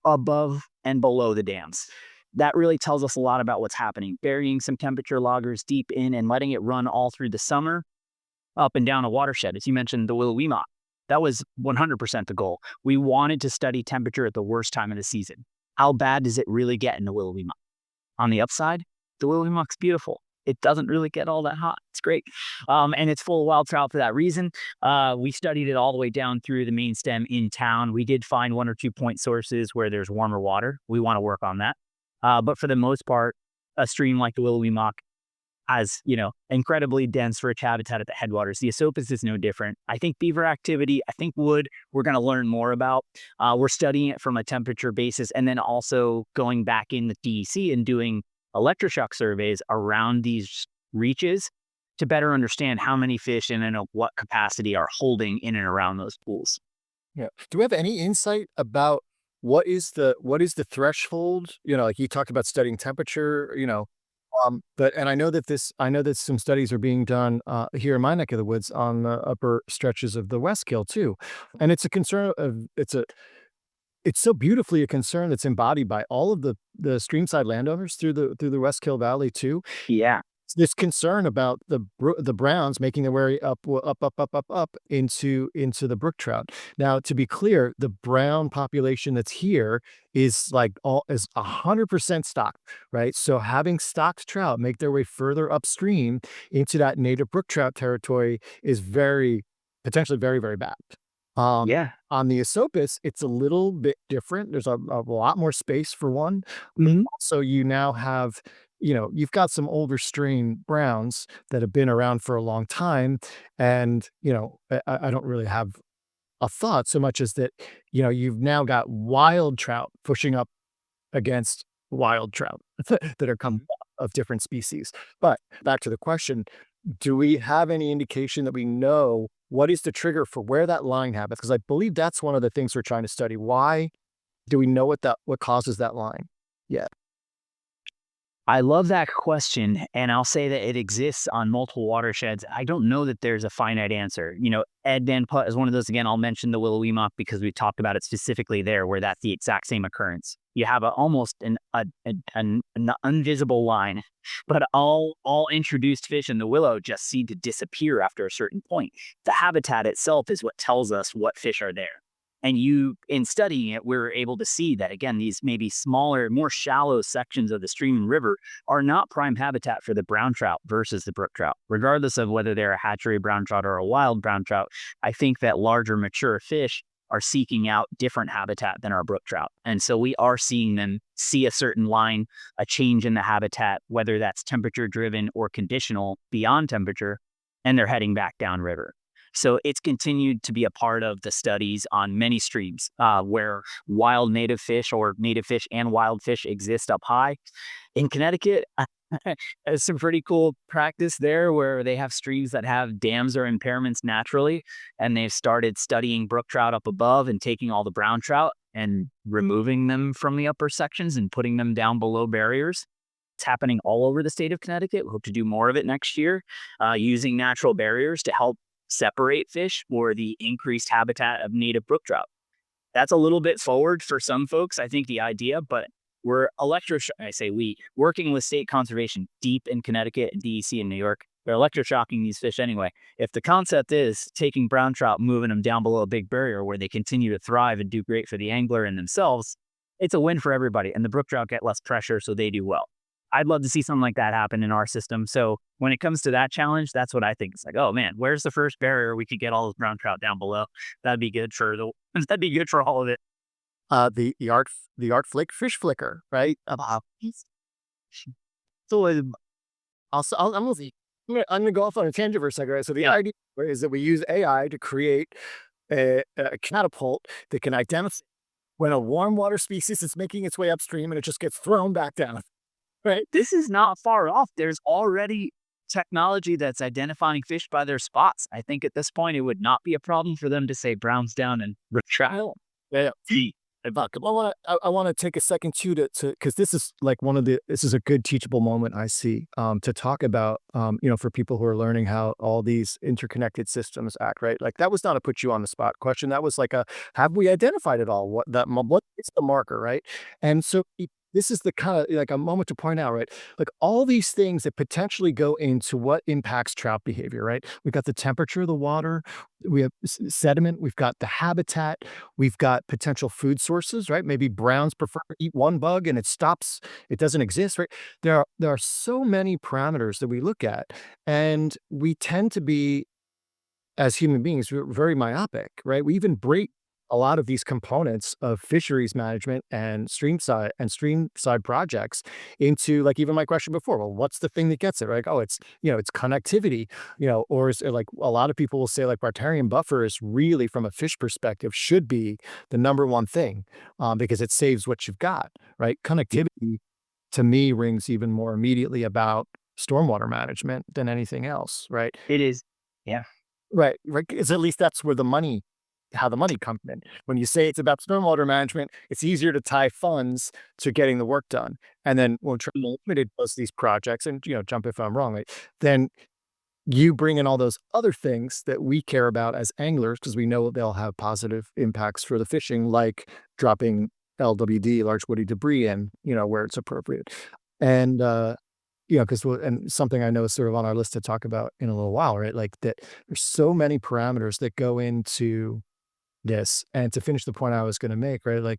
above and below the dams. That really tells us a lot about what's happening. Burying some temperature loggers deep in and letting it run all through the summer up and down a watershed. As you mentioned, the Willow-Weemock, that was 100% the goal. We wanted to study temperature at the worst time of the season. How bad does it really get in the Willow-Weemock? On the upside, the Willow-Weemock's beautiful. It doesn't really get all that hot. It's great. And it's full of wild trout for that reason. We studied it all the way down through the main stem in town. We did find 1 or 2 point sources where there's warmer water. We want to work on that. But for the most part, a stream like the Willow-Weemock has, incredibly dense, rich habitat at the headwaters. The Esopus is no different. I think beaver activity, I think wood, we're going to learn more about. We're studying it from a temperature basis and then also going back in the DEC and doing electroshock surveys around these reaches to better understand how many fish and in what capacity are holding in and around those pools. Yeah. Do we have any insight about what is the threshold? Like you talked about studying temperature, but and I know that some studies are being done here in my neck of the woods on the upper stretches of the Westkill too. And it's a concern of it's so beautifully a concern that's embodied by all of the streamside landowners through the Westkill Valley too. Yeah. This concern about the browns making their way up into the brook trout. Now, to be clear, the brown population that's here is 100% stocked, right? So having stocked trout make their way further upstream into that native brook trout territory is potentially very, very bad. Yeah. On the Esopus, it's a little bit different. There's a lot more space for one. Mhm. So you now have, you've got some older strain browns that have been around for a long time. And, I don't really have a thought so much as that, you've now got wild trout pushing up against wild trout that are coming of different species. But back to the question, do we have any indication that we know what is the trigger for where that line happens? Because I believe that's one of the things we're trying to study. Why do we know what causes that line? Yeah. I love that question, and I'll say that it exists on multiple watersheds. I don't know that there's a finite answer. Ed Van Put is one of those. Again, I'll mention the Willowweemock because we talked about it specifically there, where that's the exact same occurrence. You have almost an invisible line, but all introduced fish in the willow just seem to disappear after a certain point. The habitat itself is what tells us what fish are there. And in studying it, we were able to see that, again, these maybe smaller, more shallow sections of the stream and river are not prime habitat for the brown trout versus the brook trout. Regardless of whether they're a hatchery brown trout or a wild brown trout, I think that larger, mature fish are seeking out different habitat than our brook trout. And so we are seeing them see a certain line, a change in the habitat, whether that's temperature driven or conditional beyond temperature, and they're heading back downriver. So it's continued to be a part of the studies on many streams where wild native fish or native fish and wild fish exist up high. In Connecticut, there's some pretty cool practice there where they have streams that have dams or impairments naturally, and they've started studying brook trout up above and taking all the brown trout and removing them from the upper sections and putting them down below barriers. It's happening all over the state of Connecticut. We hope to do more of it next year, using natural barriers to help separate fish for the increased habitat of native brook trout. That's a little bit forward for some folks, I think, the idea, but I say we, working with state conservation deep in Connecticut, DEC, and New York. They're electroshocking these fish anyway. If the concept is taking brown trout, moving them down below a big barrier where they continue to thrive and do great for the angler and themselves, it's a win for everybody. And the brook trout get less pressure, so they do well. I'd love to see something like that happen in our system. So when it comes to that challenge, that's what I think. It's like, oh man, where's the first barrier we could get all those brown trout down below? That'd be good for that'd be good for all of it. The art fish flicker, right? So I'm gonna go off on a tangent for a second, right? So the Yeah. idea is that we use AI to create a catapult that can identify when a warm water species is making its way upstream and it just gets thrown back down, right? This is not far off. There's already technology that's identifying fish by their spots. I think at this point, it would not be a problem for them to say browns down and trial. Yeah. I want to take a second too to because this is like this is a good teachable moment I see to talk about for people who are learning how all these interconnected systems act, right? Like that was not a put you on the spot question. That was like a have we identified it all? What is the marker, right? And so this is the kind of like a moment to point out, right? Like all these things that potentially go into what impacts trout behavior, right? We've got the temperature of the water, we have sediment, we've got the habitat, we've got potential food sources, right? Maybe browns prefer to eat one bug and it doesn't exist, right? There are so many parameters that we look at, and we tend to be, as human beings, we're very myopic, right? We even break a lot of these components of fisheries management and stream side projects into like even my question before, well, what's the thing that gets it? Right? Like, oh, it's connectivity, or is it like a lot of people will say like riparian buffer is really from a fish perspective should be the number one thing because it saves what you've got, right? Connectivity to me rings even more immediately about stormwater management than anything else, right? It is. Yeah. Right, 'cause at least that's where how the money comes in. When you say it's about stormwater management, it's easier to tie funds to getting the work done. And then when Trout Unlimited does these projects, and jump if I'm wrong, right? Then you bring in all those other things that we care about as anglers because we know they'll have positive impacts for the fishing, like dropping LWD, large woody debris, in, where it's appropriate. And because and something I know is sort of on our list to talk about in a little while, right? Like that there's so many parameters that go into this. And to finish the point I was gonna make, right? Like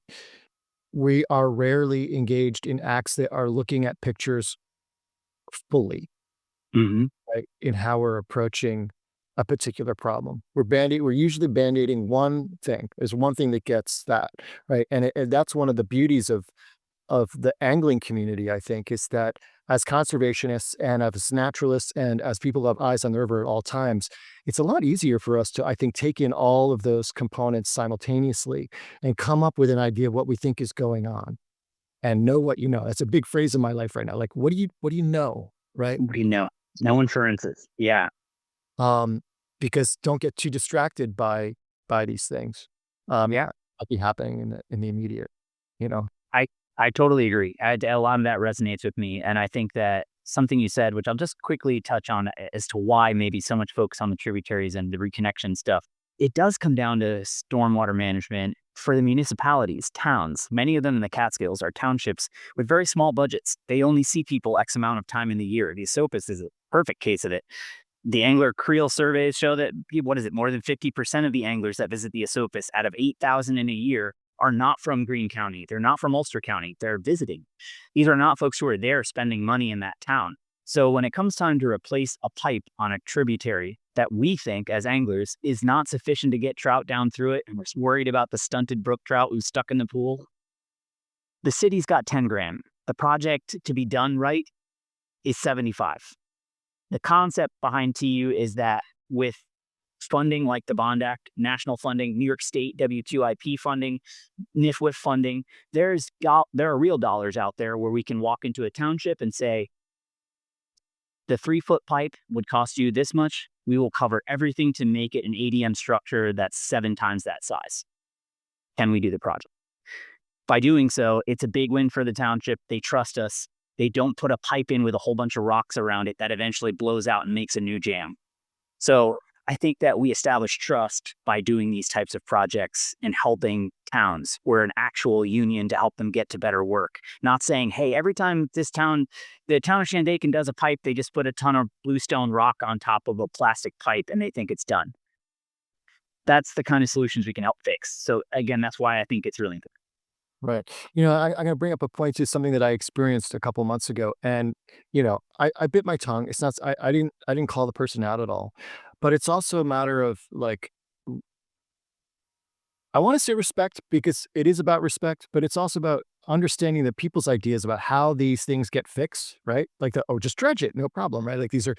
we are rarely engaged in acts that are looking at pictures fully, Hmm. right? In how we're approaching a particular problem. We're usually band-aiding one thing. There's one thing that gets that, right? And that's one of the beauties of the angling community, I think, is that as conservationists and as naturalists and as people who have eyes on the river at all times, it's a lot easier for us to, I think, take in all of those components simultaneously and come up with an idea of what we think is going on and know what you know. That's a big phrase in my life right now. Like, what do you know, right? We know. No inferences. Yeah. Um, because don't get too distracted by these things. Yeah. Might be happening in the immediate, you know. I totally agree. A lot of that resonates with me, and I think that something you said, which I'll just quickly touch on as to why maybe so much focus on the tributaries and the reconnection stuff. It does come down to stormwater management for the municipalities, towns. Many of them in the Catskills are townships with very small budgets. They only see people X amount of time in the year. The Esopus is a perfect case of it. The angler creel surveys show that what is it, more than 50% of the anglers that visit the Esopus out of 8,000 in a year are not from Greene County. They're not from Ulster County. They're visiting. These are not folks who are there spending money in that town. So when it comes time to replace a pipe on a tributary that we think as anglers is not sufficient to get trout down through it, and we're worried about the stunted brook trout who's stuck in the pool, the city's got 10 grand. The project to be done right is 75. The concept behind TU is that with funding like the Bond Act, national funding, New York State WQIP funding, NIFWIF funding, there are real dollars out there where we can walk into a township and say, the 3-foot pipe would cost you this much. We will cover everything to make it an ADM structure that's 7 times that size. Can we do the project? By doing so, it's a big win for the township. They trust us. They don't put a pipe in with a whole bunch of rocks around it that eventually blows out and makes a new jam. So I think that we establish trust by doing these types of projects and helping towns. We're an actual union to help them get to better work. Not saying, hey, every time the town of Shandaken does a pipe, they just put a ton of bluestone rock on top of a plastic pipe and they think it's done. That's the kind of solutions we can help fix. So again, that's why I think it's really important. Right. I'm going to bring up a point to something that I experienced a couple months ago, and I bit my tongue. It's not. I didn't call the person out at all, but it's also a matter of like I want to say respect because it is about respect, but it's also about understanding that people's ideas about how these things get fixed, right? Like oh, just dredge it, no problem, right? Like these are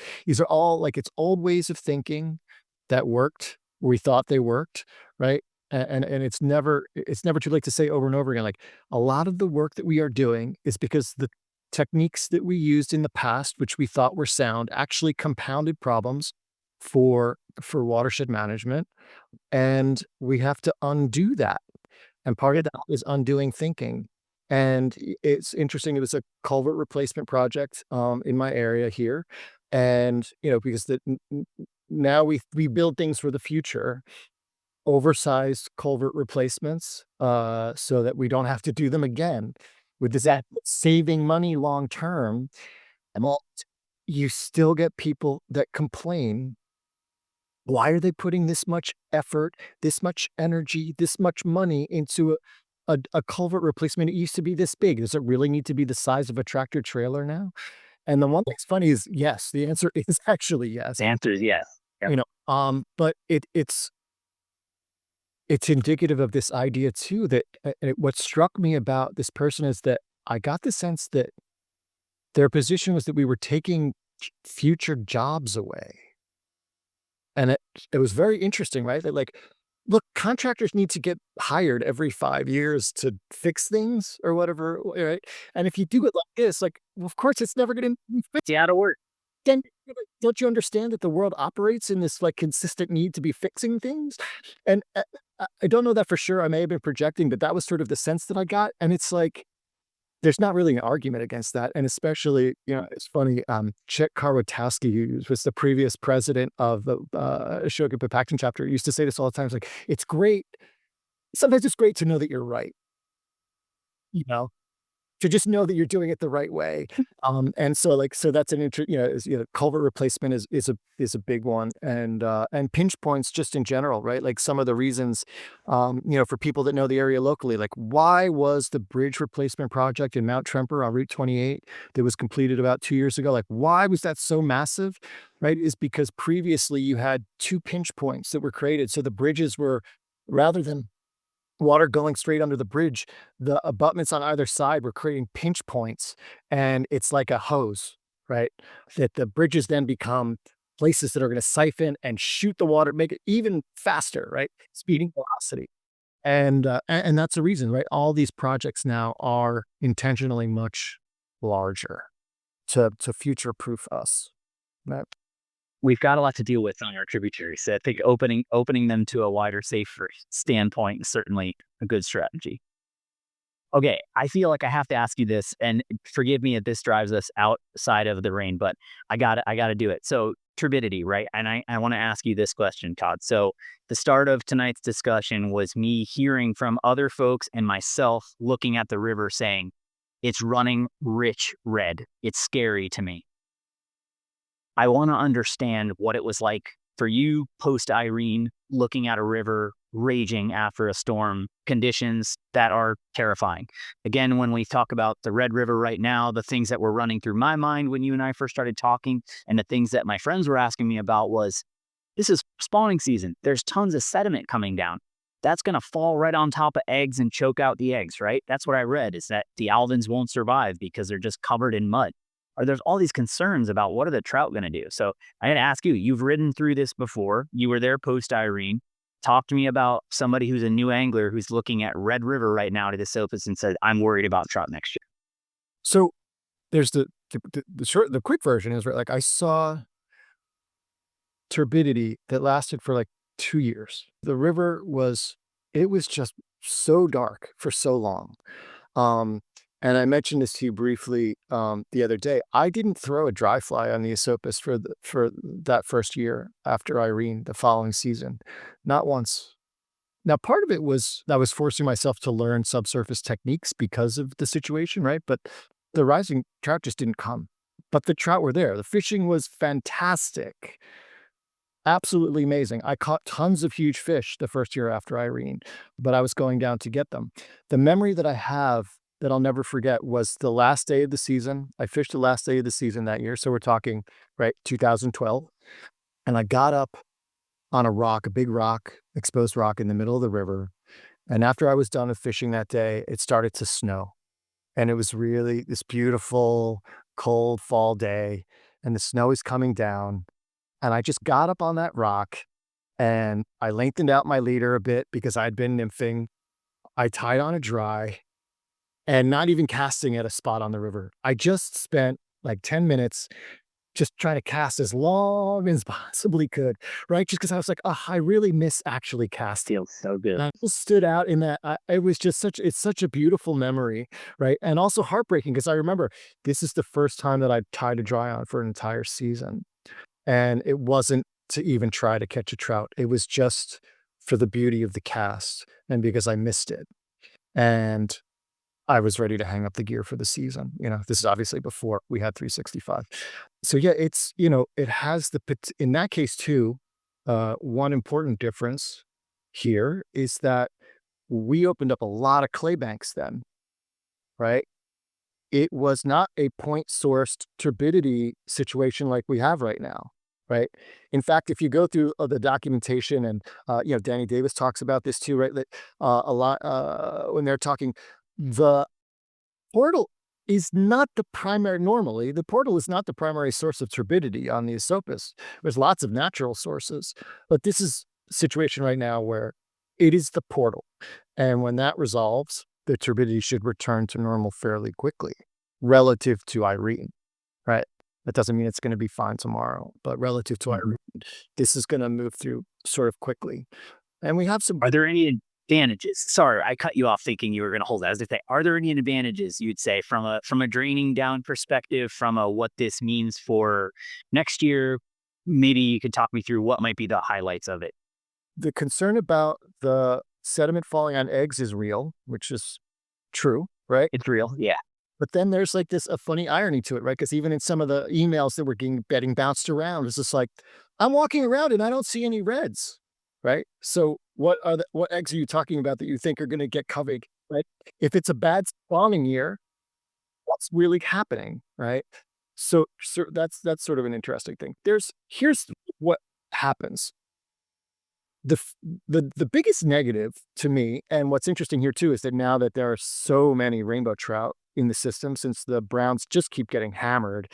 all like it's old ways of thinking that worked, we thought they worked, right? And it's never too late to say over and over again, like a lot of the work that we are doing is because the techniques that we used in the past, which we thought were sound, actually compounded problems for watershed management, and we have to undo that. And part of that is undoing thinking. And it's interesting, it was a culvert replacement project, in my area here, and, because now we build things for the future, oversized culvert replacements, so that we don't have to do them again, with this That saving money long term, and you still get people that complain, why are they putting this much effort, this much energy, this much money into a culvert replacement? It used to be this big. Does it really need to be the size of a tractor trailer now? And the one thing's funny is yes, the answer is actually yes. the answer is yes. Yep. But it's indicative of this idea too that what struck me about this person is that I got the sense that their position was that we were taking future jobs away. And it was very interesting, right? That like, look, contractors need to get hired every 5 years to fix things or whatever, right? And if you do it like this, like, well, of course, it's never gonna be fixed. It's out of work. Then don't you understand that the world operates in this like consistent need to be fixing things? And I don't know that for sure. I may have been projecting, but that was sort of the sense that I got. And it's like there's not really an argument against that, and especially, it's funny, Chet Karwatowski, who was the previous president of the, Ashoka Papaction chapter, used to say this all the time, it's like, "It's great sometimes it's great to know that you're right," you know? To just know that you're doing it the right way. And so, like, so that's an culvert replacement is a big one, and pinch points just in general, right? Like some of the reasons, for people that know the area locally, like why was the bridge replacement project in Mount Tremper on Route 28 that was completed about 2 years ago, like why was that so massive, right? Is because previously you had 2 pinch points that were created. So the bridges were rather than water going straight under the bridge, the abutments on either side were creating pinch points, and it's like a hose, right? That the bridges then become places that are gonna siphon and shoot the water, make it even faster, right? Speeding velocity. And that's the reason, right? All these projects now are intentionally much larger to future-proof us, right? We've got a lot to deal with on our tributaries. So I think opening them to a wider, safer standpoint is certainly a good strategy. Okay, I feel like I have to ask you this, and forgive me if this drives us outside of the rain, but I gotta do it. So turbidity, right? And I want to ask you this question, Todd. So the start of tonight's discussion was me hearing from other folks and myself looking at the river saying, it's running rich red. It's scary to me. I want to understand what it was like for you post Irene, looking at a river raging after a storm, conditions that are terrifying. Again, when we talk about the Red River right now, the things that were running through my mind when you and I first started talking, and the things that my friends were asking me about was, this is spawning season. There's tons of sediment coming down. That's going to fall right on top of eggs and choke out the eggs, right? That's what I read, is that the alevins won't survive because they're just covered in mud. Or there's all these concerns about what are the trout going to do. So I got to ask you, you've ridden through this before. You were there post Irene. Talk to me about somebody who's a new angler who's looking at Red River right now to the Esopus and said, I'm worried about trout next year. So there's the quick version is, right, like, I saw turbidity that lasted for, like, 2 years. The river was it was just so dark for so long. Um, and I mentioned this to you briefly, the other day. I didn't throw a dry fly on the Esopus for that first year after Irene, the following season, not once. Now, part of it was I was forcing myself to learn subsurface techniques because of the situation, right? But the rising trout just didn't come. But the trout were there. The fishing was fantastic. Absolutely amazing. I caught tons of huge fish the first year after Irene, but I was going down to get them. The memory that I have that I'll never forget was the last day of the season. I fished the last day of the season that year, so we're talking, right, 2012, and I got up on a rock, a big rock, exposed rock in the middle of the river, and after I was done with fishing that day, it started to snow, and it was really this beautiful, cold fall day, and the snow is coming down, and I just got up on that rock and I lengthened out my leader a bit because I'd been nymphing. I tied on a dry and not even casting at a spot on the river. I just spent like 10 minutes just trying to cast as long as possibly could, right? Just because I was like, oh, I really miss actually casting. Feels so good. And I just stood out in that. It was just it's such a beautiful memory, right? And also heartbreaking because I remember this is the first time that I tied a dry on for an entire season. And it wasn't to even try to catch a trout. It was just for the beauty of the cast and because I missed it. And I was ready to hang up the gear for the season. This is obviously before we had 365. So yeah, it has in that case too, one important difference here is that we opened up a lot of clay banks then, right? It was not a point-sourced turbidity situation like we have right now, right? In fact, if you go through, the documentation and, Danny Davis talks about this too, right? That, a lot, when they're talking, the portal is not the primary normally, the portal is not the primary source of turbidity on the Esopus. There's lots of natural sources, but this is a situation right now where it is the portal, and when that resolves, the turbidity should return to normal fairly quickly relative to Irene, right? That doesn't mean it's gonna be fine tomorrow, but relative to Mhm. Irene, this is gonna move through sort of quickly, and we have some Are there any advantages? Sorry, I cut you off thinking you were going to hold that. As if they are there any advantages you'd say from a draining down perspective, from a what this means for next year? Maybe you could talk me through what might be the highlights of it. the concern about the sediment falling on eggs is real, which is true, right? It's real, yeah. But then there's like this a funny irony to it, right? Because even in some of the emails that were getting bounced around, it's just like, I'm walking around and I don't see any reds, right? So what eggs are you talking about that you think are going to get covered, right? If it's a bad spawning year, what's really happening, right? So that's sort of an interesting thing. Here's what happens. The f the biggest negative to me, and what's interesting here too, is that now that there are so many rainbow trout in the system since the browns just keep getting hammered,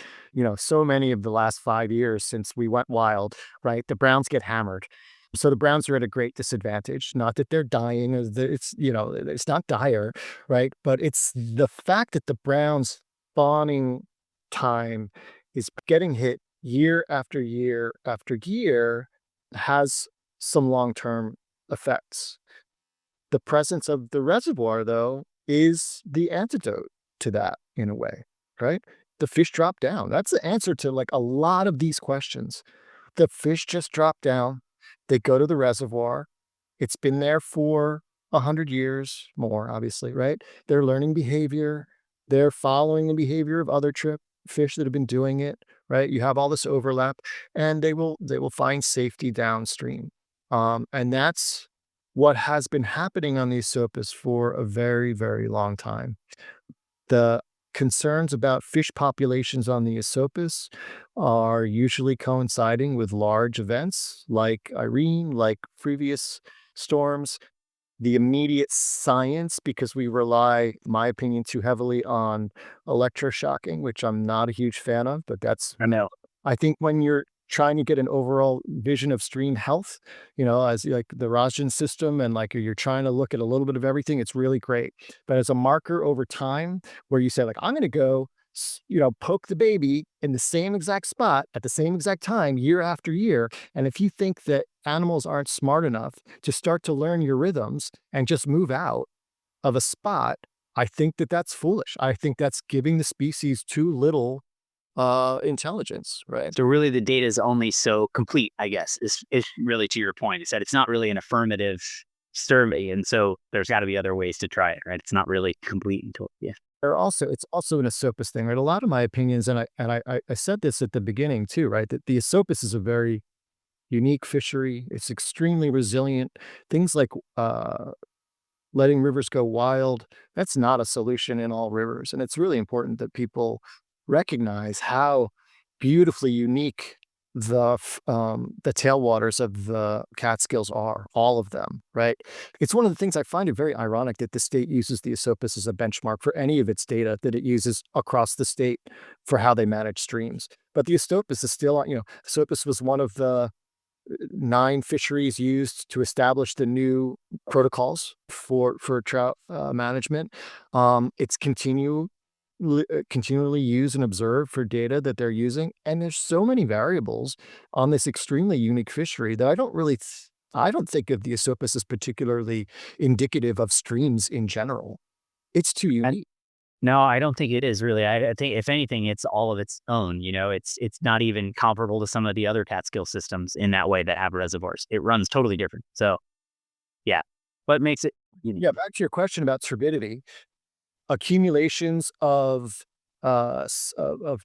so many of the last 5 years since we went wild, right? The browns get hammered. So the browns are at a great disadvantage. Not that they're dying or that it's not dire, right? But it's the fact that the browns spawning time is getting hit year after year after year has some long-term effects. The presence of the reservoir, though, is the antidote to that in a way, right? The fish drop down. That's the answer to like a lot of these questions. The fish just drop down. They go to the reservoir. It's been there for 100 years more, obviously, right? They're learning behavior. They're following the behavior of other trip fish that have been doing it, right? You have all this overlap, and they will find safety downstream. And that's what has been happening on the Esopus for a very, very long time. The concerns about fish populations on the Esopus are usually coinciding with large events like Irene, like previous storms. The immediate science, because we rely, in my opinion, too heavily on electroshocking, which I'm not a huge fan of, but that's I know. I think when you're trying to get an overall vision of stream health, as like the Rajan system and like you're trying to look at a little bit of everything, it's really great. But as a marker over time, where you say, like, I'm going to go, poke the baby in the same exact spot at the same exact time year after year. And if you think that animals aren't smart enough to start to learn your rhythms and just move out of a spot, I think that that's foolish. I think that's giving the species too little intelligence, right? So really the data is only so complete, I guess, is really to your point, is that it's not really an affirmative survey. And so there's got to be other ways to try it, right? It's not really complete until, yeah. It's also an Esopus thing, right? A lot of my opinions, and I said this at the beginning too, right? That the Esopus is a very unique fishery. It's extremely resilient. Things like letting rivers go wild, that's not a solution in all rivers. And it's really important that people recognize how beautifully unique the tailwaters of the Catskills are, all of them, right? It's one of the things I find it very ironic that the state uses the Esopus as a benchmark for any of its data that it uses across the state for how they manage streams. But the Esopus is still on, Esopus was one of the 9 fisheries used to establish the new protocols for trout management. It's continually used and observed for data that they're using, and there's so many variables on this extremely unique fishery that I don't think of the Esopus as particularly indicative of streams in general. It's too And unique. no, I don't think it is really. I think if anything, it's all of its own. It's not even comparable to some of the other Catskill systems in that way that have reservoirs. It runs totally different. So yeah, what makes it unique? Yeah, back to your question about turbidity. Accumulations of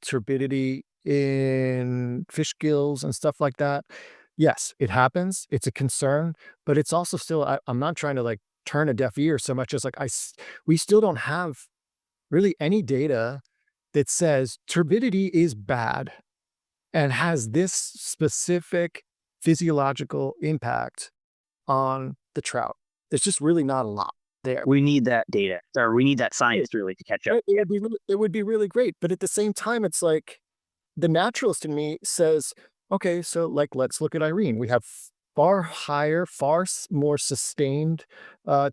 turbidity in fish gills and stuff like that. Yes, it happens. It's a concern, but it's also still I'm not trying to, like, turn a deaf ear so much as, like, we still don't have really any data that says turbidity is bad and has this specific physiological impact on the trout. There's just really not a lot there. We need that data, or we need that science really to catch up. Yeah. It would be really great, but at the same time, it's like the naturalist in me says, "Okay, so, like, let's look at Irene. We have far higher, more sustained,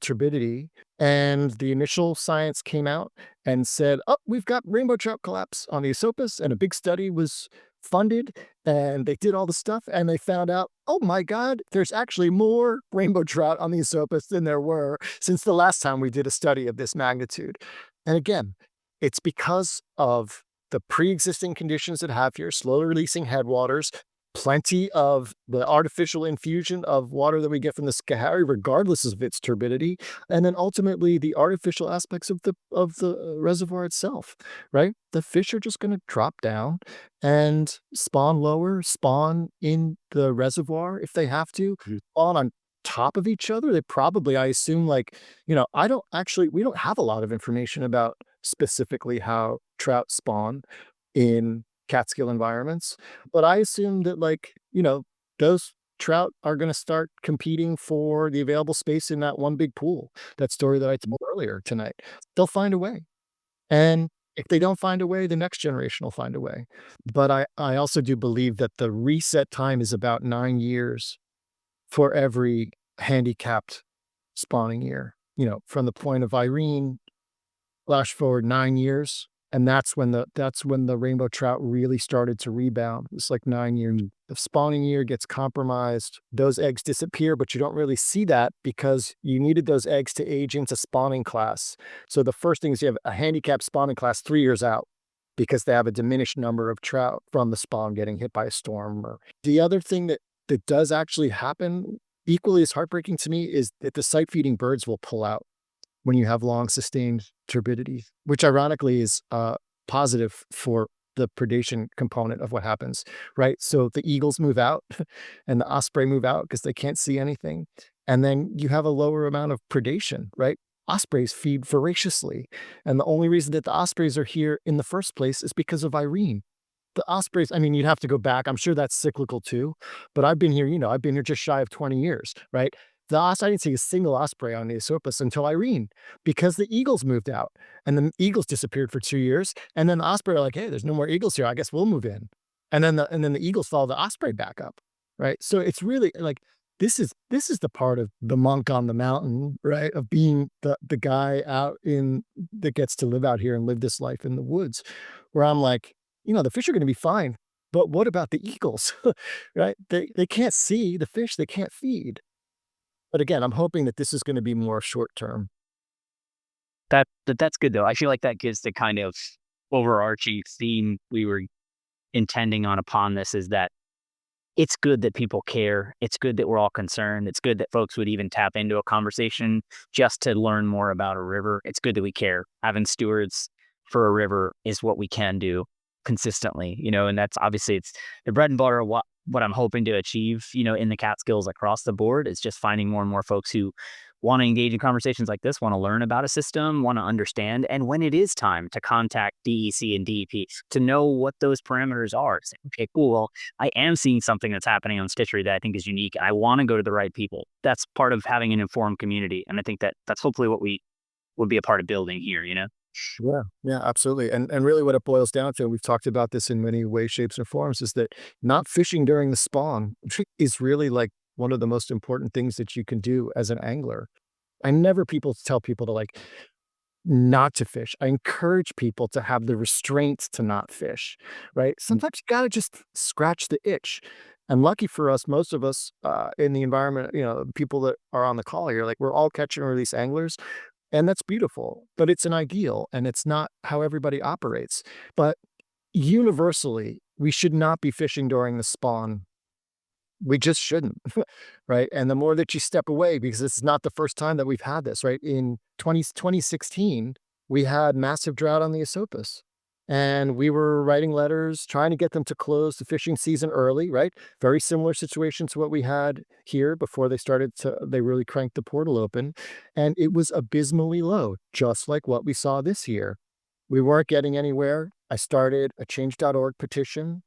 turbidity," and the initial science came out and said, "Oh, we've got rainbow trout collapse on the Esopus," and a big study was funded, and they did all the stuff, and they found out, "Oh my god, there's actually more rainbow trout on the Esopus than there were since the last time we did a study of this magnitude." And again, it's because of the pre-existing conditions that have here, slowly releasing headwaters, plenty of the artificial infusion of water that we get from the Schoharie, regardless of its turbidity, and then ultimately the artificial aspects of the reservoir itself, right? The fish are just going to drop down and spawn lower, spawn in the reservoir if they have to, Mhm. spawn on top of each other. They probably, I assume, like, we don't have a lot of information about specifically how trout spawn in Catskill environments, but I assume that, like, those trout are gonna start competing for the available space in that one big pool. That story that I told earlier tonight. They'll find a way, and if they don't find a way, the next generation will find a way. But I also do believe that the reset time is about 9 years for every handicapped spawning year. From the point of Irene, flash forward 9 years, and that's when the rainbow trout really started to rebound. It's like 9 years. The spawning year gets compromised. Those eggs disappear, but you don't really see that because you needed those eggs to age into spawning class. So the first thing is you have a handicapped spawning class 3 years out because they have a diminished number of trout from the spawn getting hit by a storm. Or the other thing that does actually happen, equally as heartbreaking to me, is that the sight feeding birds will pull out when you have long sustained turbidity, which ironically is positive for the predation component of what happens, right? So the eagles move out and the osprey move out because they can't see anything. And then you have a lower amount of predation, right? Ospreys feed voraciously. And the only reason that the ospreys are here in the first place is because of Irene. The ospreys, I mean, you'd have to go back. I'm sure that's cyclical too, but I've been here, I've been here just shy of 20 years, right? I didn't see a single osprey on the Esopus until Irene, because the eagles moved out, and then the eagles disappeared for 2 years, and then the osprey are like, "Hey, there's no more eagles here. I guess we'll move in." And then the eagles follow the osprey back up, right? So it's really like this is the part of the monk on the mountain, right? Of being the guy out in that gets to live out here and live this life in the woods, where I'm like, the fish are gonna be fine, but what about the eagles? Right? They can't see the fish, they can't feed. But again, I'm hoping that this is gonna be more short term. That's good though. I feel like that gives the kind of overarching theme we were intending on upon this is that it's good that people care. It's good that we're all concerned. It's good that folks would even tap into a conversation just to learn more about a river. It's good that we care. Having stewards for a river is what we can do consistently, and that's obviously it's the bread and butter of what I'm hoping to achieve, in the Catskills across the board is just finding more and more folks who want to engage in conversations like this, want to learn about a system, want to understand, and when it is time to contact DEC and DEP, to know what those parameters are. Say, okay, cool. Well, I am seeing something that's happening on fishery that I think is unique. I want to go to the right people. That's part of having an informed community, and I think that's hopefully what we would be a part of building here. Yeah, yeah, absolutely. And really what it boils down to, and we've talked about this in many ways, shapes, and forms, is that not fishing during the spawn is really like one of the most important things that you can do as an angler. I never people tell people to like not to fish. I encourage people to have the restraints to not fish, right? Sometimes you gotta just scratch the itch. And lucky for us, most of us in the environment, people that are on the call here, like we're all catch and release anglers. And that's beautiful, but it's an ideal and it's not how everybody operates. But universally, we should not be fishing during the spawn. We just shouldn't, right? And the more that you step away, because it's not the first time that we've had this, right? In 2016, we had massive drought on the Esopus. And we were writing letters, trying to get them to close the fishing season early, right? Very similar situation to what we had here before they really cranked the portal open. And it was abysmally low, just like what we saw this year. We weren't getting anywhere. I started a change.org petition.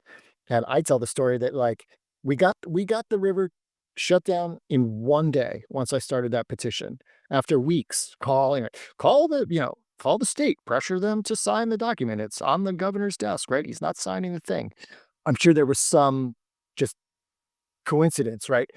And I tell the story that like we got the river shut down in 1 day once I started that petition. After weeks calling it, call the state, pressure them to sign the document. It's on the governor's desk, right? He's not signing the thing. I'm sure there was some just coincidence, right?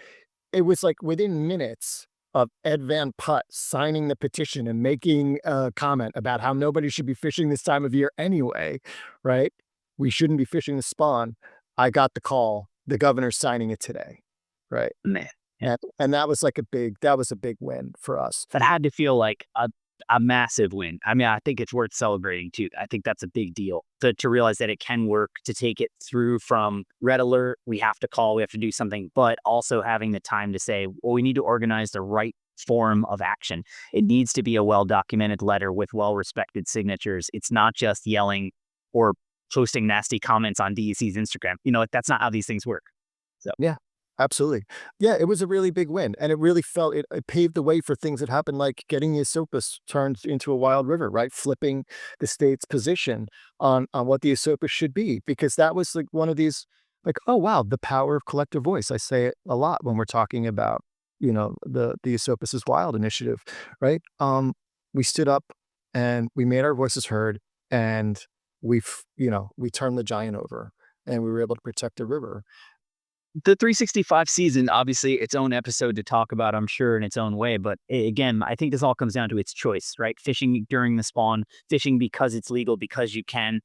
It was like within minutes of Ed Van Putt signing the petition and making a comment about how nobody should be fishing this time of year anyway, right? We shouldn't be fishing the spawn. I got the call. The governor's signing it today, right? Man, yeah. And that was a big win for us. That had to feel like a massive win. I mean, I think it's worth celebrating too. I think that's a big deal to realize that it can work, to take it through from red alert, we have to call, we have to do something, but also having the time to say, well, we need to organize the right form of action. It needs to be a well-documented letter with well-respected signatures. It's not just yelling or posting nasty comments on DEC's Instagram. That's not how these things work. So Yeah, absolutely. Yeah, it was a really big win, and it really felt it paved the way for things that happened, like getting the Esopus turned into a wild river, right? Flipping the state's position on what the Esopus should be, because that was like one of these, like, oh wow, the power of collective voice. I say it a lot when we're talking about, the Esopus is Wild initiative, right? We stood up and we made our voices heard, and we turned the giant over, and we were able to protect the river. The 365 season, obviously, its own episode to talk about, I'm sure, in its own way. But again, I think this all comes down to its choice, right? Fishing during the spawn, fishing because it's legal, because you can,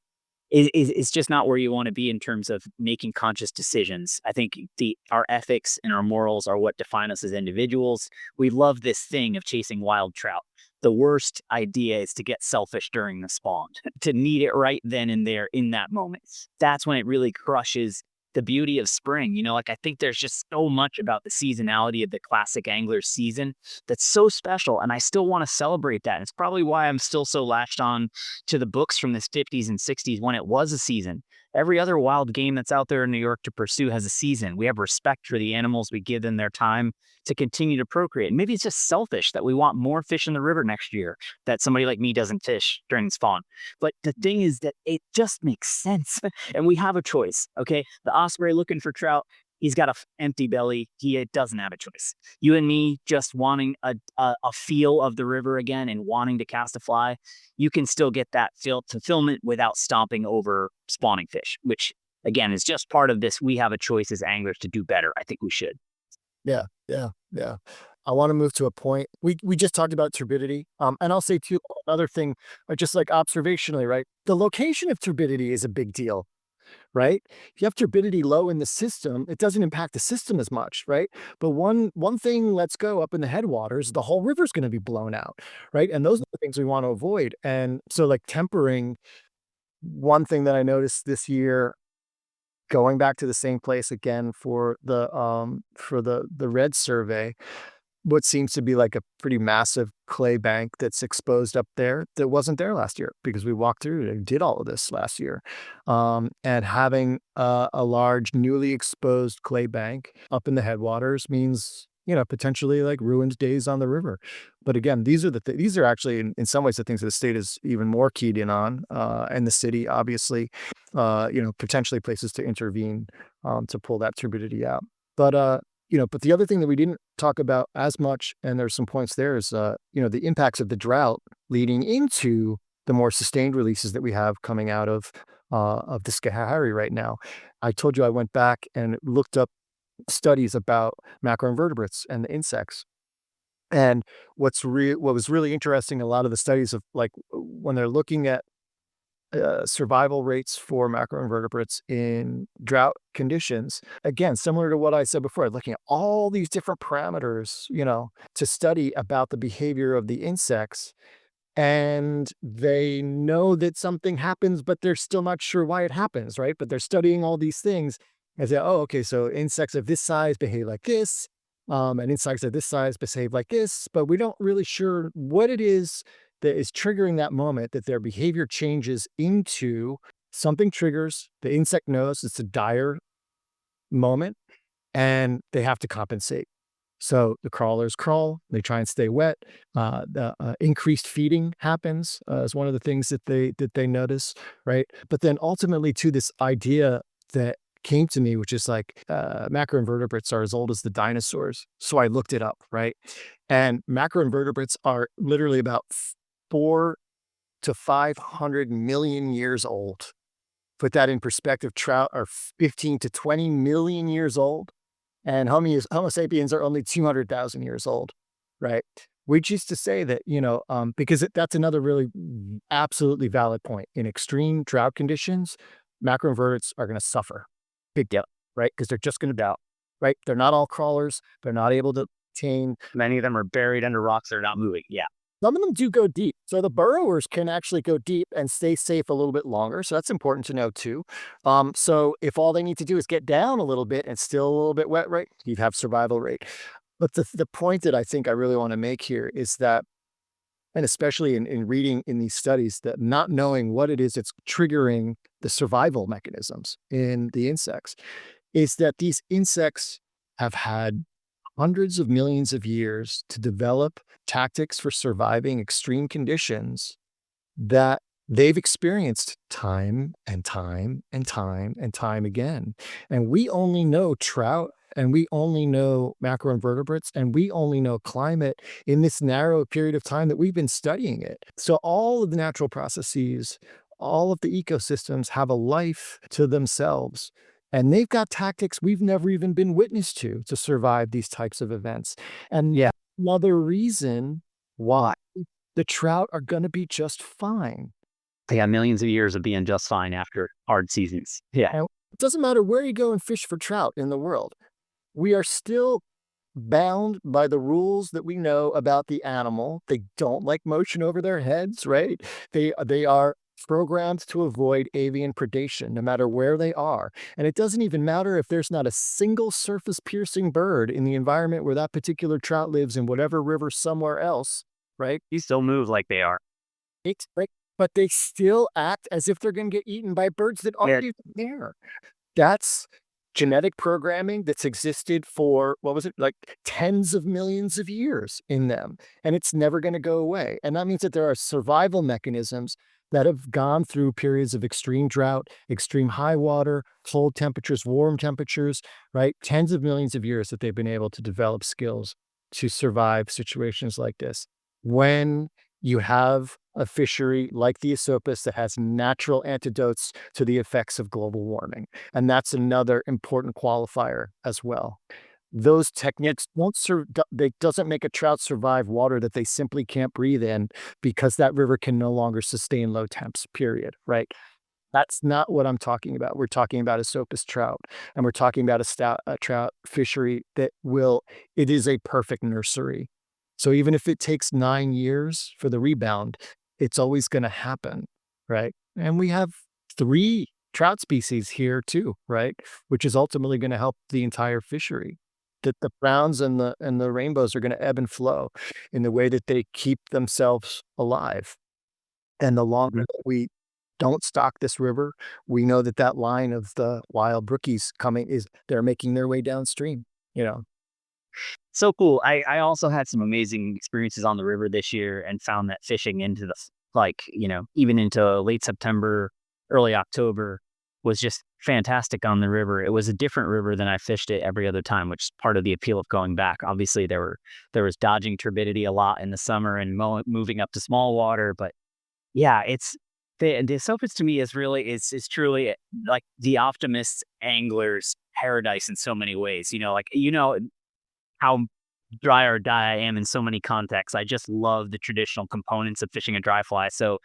is just not where you want to be in terms of making conscious decisions. I think the our ethics and our morals are what define us as individuals. We love this thing of chasing wild trout. The worst idea is to get selfish during the spawn, to need it right then and there in that moment. That's when it really crushes the beauty of spring. Like I think there's just so much about the seasonality of the classic angler season that's so special. And I still want to celebrate that. And it's probably why I'm still so latched on to the books from the 50s and 60s when it was a season. Every other wild game that's out there in New York to pursue has a season. We have respect for the animals. We give them their time to continue to procreate. Maybe it's just selfish that we want more fish in the river next year that somebody like me doesn't fish during spawn. But the thing is that it just makes sense. And we have a choice. Okay. The osprey looking for trout, he's got a empty belly. He doesn't have a choice. You and me just wanting a feel of the river again and wanting to cast a fly, you can still get that fulfillment without stomping over spawning fish, which again is just part of this. We have a choice as anglers to do better. I think we should. Yeah, yeah, yeah. I wanna move to a point we just talked about turbidity, and I'll say too, another thing, just like observationally, right? The location of turbidity is a big deal, right? If you have turbidity low in the system, it doesn't impact the system as much, right? But one thing lets go up in the headwaters, the whole river's gonna be blown out, right? And those are the things we wanna avoid, and so, like, tempering, one thing that I noticed this year, going back to the same place again for the red survey, what seems to be like a pretty massive clay bank that's exposed up there that wasn't there last year because we walked through and did all of this last year. And having a large newly exposed clay bank up in the headwaters means, potentially like ruined days on the river. But again, these are actually in some ways the things that the state is even more keyed in on, and the city obviously, potentially places to intervene, to pull that turbidity out. But but the other thing that we didn't talk about as much, and there's some points there, is, the impacts of the drought leading into the more sustained releases that we have coming out of the Schoharie right now. I told you I went back and looked up studies about macroinvertebrates and the insects. And what was really interesting, a lot of the studies of like when they're looking at survival rates for macroinvertebrates in drought conditions. Again, similar to what I said before, looking at all these different parameters, to study about the behavior of the insects. And they know that something happens, but they're still not sure why it happens, right? But they're studying all these things and say, oh, okay, so insects of this size behave like this, and insects of this size behave like this, but we don't really sure what it is that is triggering that moment that their behavior changes into something triggers. The insect knows it's a dire moment and they have to compensate. So the crawlers crawl, they try and stay wet. The increased feeding happens is one of the things that they notice, right? But then ultimately to this idea that came to me, which is like macroinvertebrates are as old as the dinosaurs. So I looked it up, right? And macroinvertebrates are literally about 4 to 500 million years old. Put that in perspective, trout are 15 to 20 million years old, and Homo sapiens are only 200,000 years old, right? Which is to say that, because that's another really absolutely valid point. In extreme drought conditions, macroinvertebrates are going to suffer big deal, right? Because they're just going to die, right? They're not all crawlers. They're not able to attain. Many of them are buried under rocks. They're not moving. Yeah. Some of them do go deep. So the burrowers can actually go deep and stay safe a little bit longer. So that's important to know too. So if all they need to do is get down a little bit and still a little bit wet, right, you have survival rate. But the point that I think I really want to make here is that, and especially in reading in these studies, that not knowing what it is that's triggering the survival mechanisms in the insects is that these insects have had hundreds of millions of years to develop tactics for surviving extreme conditions that they've experienced time and time and time and time again. And we only know trout and we only know macroinvertebrates and we only know climate in this narrow period of time that we've been studying it. So all of the natural processes, all of the ecosystems have a life to themselves. And they've got tactics we've never even been witness to survive these types of events. And Yeah. another reason why the trout are gonna be just fine. They got millions of years of being just fine after hard seasons. Yeah. And it doesn't matter where you go and fish for trout in the world, we are still bound by the rules that we know about the animal. They don't like motion over their heads, right? They are programmed to avoid avian predation no matter where they are. And it doesn't even matter if there's not a single surface piercing bird in the environment where that particular trout lives in whatever river somewhere else, right? You still move like they are. It's like, but they still act as if they're going to get eaten by birds that Yeah. aren't even there. That's genetic programming that's existed for, what was it, like tens of millions of years in them, and it's never gonna go away, and that means that there are survival mechanisms that have gone through periods of extreme drought, extreme high water, cold temperatures, warm temperatures, right? Tens of millions of years that they've been able to develop skills to survive situations like this. When you have a fishery like the Esopus that has natural antidotes to the effects of global warming, and that's another important qualifier as well. Those techniques won't they doesn't make a trout survive water that they simply can't breathe in because that river can no longer sustain low temps, period, right? That's not what I'm talking about. We're talking about Esopus trout, and we're talking about a trout fishery that will it is a perfect nursery. So even if it takes 9 years for the rebound, it's always gonna happen, right? And we have 3 trout species here too, right? Which is ultimately gonna help the entire fishery. That the browns and the rainbows are gonna ebb and flow in the way that they keep themselves alive. And the longer that we don't stock this river, we know that that line of the wild brookies coming is they're making their way downstream, you know? So cool. I also had some amazing experiences on the river this year and found that fishing into like, even into late September, early October was just fantastic on the river. It was a different river than I fished it every other time, which is part of the appeal of going back. Obviously, there was dodging turbidity a lot in the summer and moving up to small water, but yeah, it's the Esopus to me is truly like the optimist angler's paradise in so many ways. How dry or die I am in so many contexts. I just love the traditional components of fishing a dry fly. So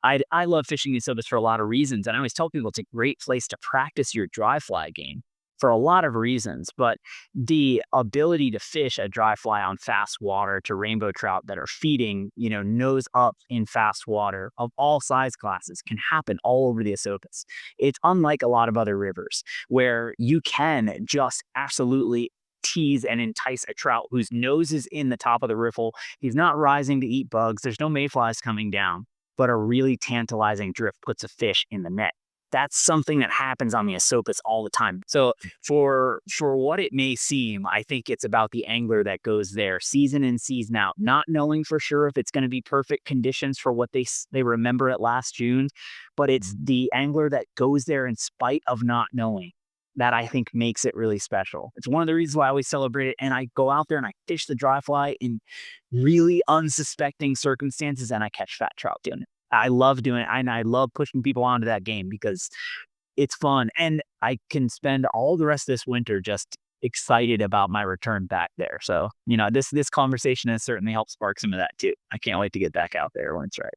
I love fishing the Esopus for a lot of reasons. And I always tell people it's a great place to practice your dry fly game for a lot of reasons. But the ability to fish a dry fly on fast water to rainbow trout that are feeding, nose up in fast water of all size classes can happen all over the Esopus. It's unlike a lot of other rivers where you can just absolutely tease and entice a trout whose nose is in the top of the riffle. He's not rising to eat bugs. There's no mayflies coming down, but a really tantalizing drift puts a fish in the net. That's something that happens on the Esopus all the time. So for what it may seem, I think it's about the angler that goes there season in, season out, not knowing for sure if it's going to be perfect conditions for what they remember it last June, but it's the angler that goes there in spite of not knowing that I think makes it really special. It's one of the reasons why I always celebrate it. And I go out there and I fish the dry fly in really unsuspecting circumstances and I catch fat trout doing it. I love doing it. And I love pushing people onto that game because it's fun. And I can spend all the rest of this winter just excited about my return back there. So, this conversation has certainly helped spark some of that too. I can't wait to get back out there when it's right.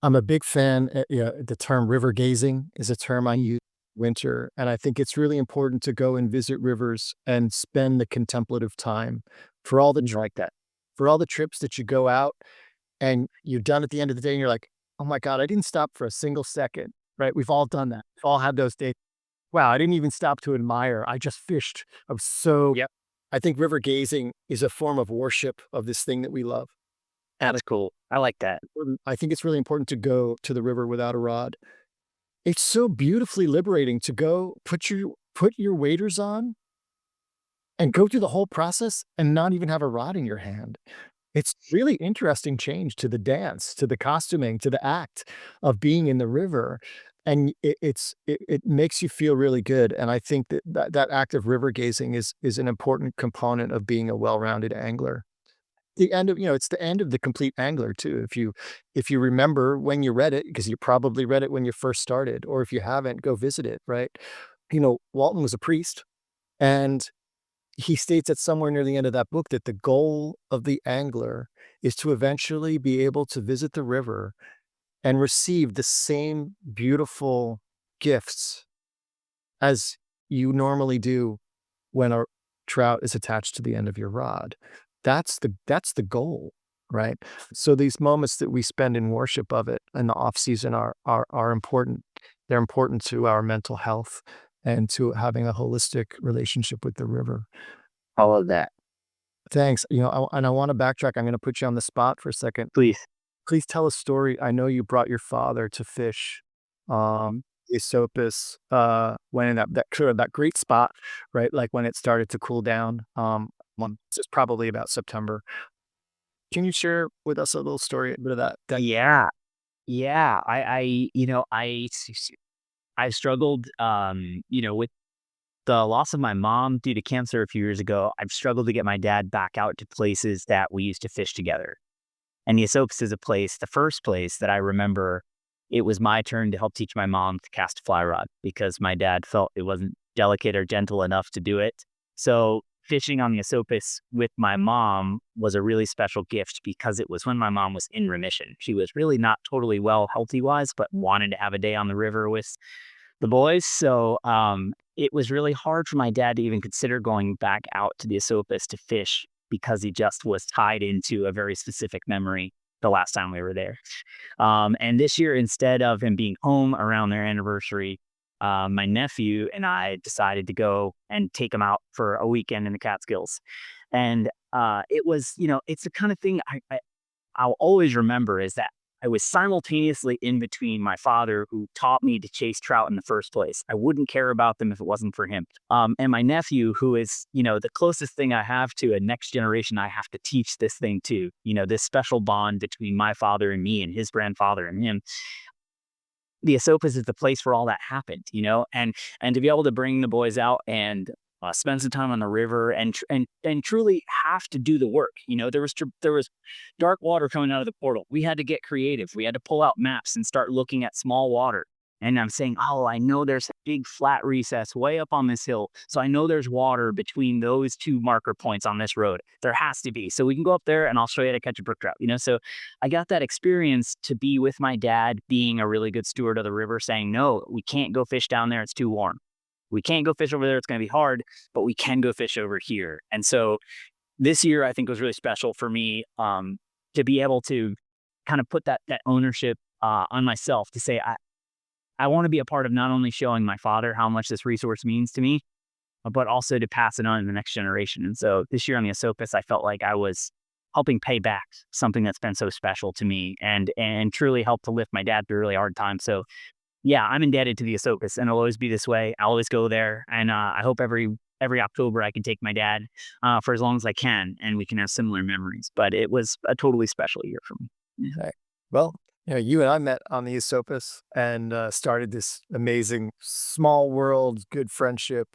I'm a big fan, the term river gazing is a term I use winter, and I think it's really important to go and visit rivers and spend the contemplative time for all the like that. For all the trips that you go out and you're done at the end of the day and you're like, "Oh my god, I didn't stop for a single second." Right? We've all done that. We've all had those days. "Wow, I didn't even stop to admire. I just fished." I'm so Yep. I think river gazing is a form of worship of this thing that we love. And That's cool. I like that. I think it's really important to go to the river without a rod. It's so beautifully liberating to go put your waders on and go through the whole process and not even have a rod in your hand. It's really interesting change to the dance, to the costuming, to the act of being in the river, and it makes you feel really good, and I think that act of river gazing is an important component of being a well-rounded angler. It's the end of the complete angler too. If you remember when you read it, because you probably read it when you first started, or if you haven't, go visit it, right? Walton was a priest, and he states at somewhere near the end of that book that the goal of the angler is to eventually be able to visit the river and receive the same beautiful gifts as you normally do when a trout is attached to the end of your rod. That's the goal, right? So these moments that we spend in worship of it in the off season are important. They're important to our mental health and to having a holistic relationship with the river. All of that. Thanks. I wanna backtrack. I'm gonna put you on the spot for a second. Please. Please tell a story. I know you brought your father to fish, Esopus, when in that great spot, right? Like, when it started to cool down, it's probably about September. Can you share with us a little story, a bit of that. Yeah. Yeah. I struggled, with the loss of my mom due to cancer a few years ago. I've struggled to get my dad back out to places that we used to fish together. And the Esopus is the first place that I remember it was my turn to help teach my mom to cast a fly rod because my dad felt it wasn't delicate or gentle enough to do it. So fishing on the Esopus with my mom was a really special gift because it was when my mom was in remission. She was really not totally well healthy wise, but wanted to have a day on the river with the boys. So it was really hard for my dad to even consider going back out to the Esopus to fish because he just was tied into a very specific memory the last time we were there. And this year, instead of him being home around their anniversary, my nephew and I decided to go and take him out for a weekend in the Catskills. And it was, it's the kind of thing I'll always remember is that I was simultaneously in between my father, who taught me to chase trout in the first place. I wouldn't care about them if it wasn't for him. And my nephew, who is, the closest thing I have to a next generation I have to teach this thing to, this special bond between my father and me and his grandfather and him. The Esopus is the place where all that happened, and to be able to bring the boys out and spend some time on the river and truly have to do the work. There was dark water coming out of the portal. We had to get creative. We had to pull out maps and start looking at small water. And I'm saying, oh, I know there's a big flat recess way up on this hill. So I know there's water between those two marker points on this road. There has to be. So we can go up there and I'll show you how to catch a brook trout. So I got that experience to be with my dad, being a really good steward of the river, saying, no, we can't go fish down there. It's too warm. We can't go fish over there. It's going to be hard, but we can go fish over here. And so this year, I think was really special for me to be able to kind of put that ownership on myself to say, I want to be a part of not only showing my father how much this resource means to me, but also to pass it on to the next generation. And so this year on the Esopus, I felt like I was helping pay back something that's been so special to me and truly helped to lift my dad through a really hard time. So yeah, I'm indebted to the Esopus and it'll always be this way. I'll always go there. And I hope every October I can take my dad for as long as I can and we can have similar memories. But it was a totally special year for me. Yeah. Okay. Well, you and I met on the Esopus and started this amazing small world, good friendship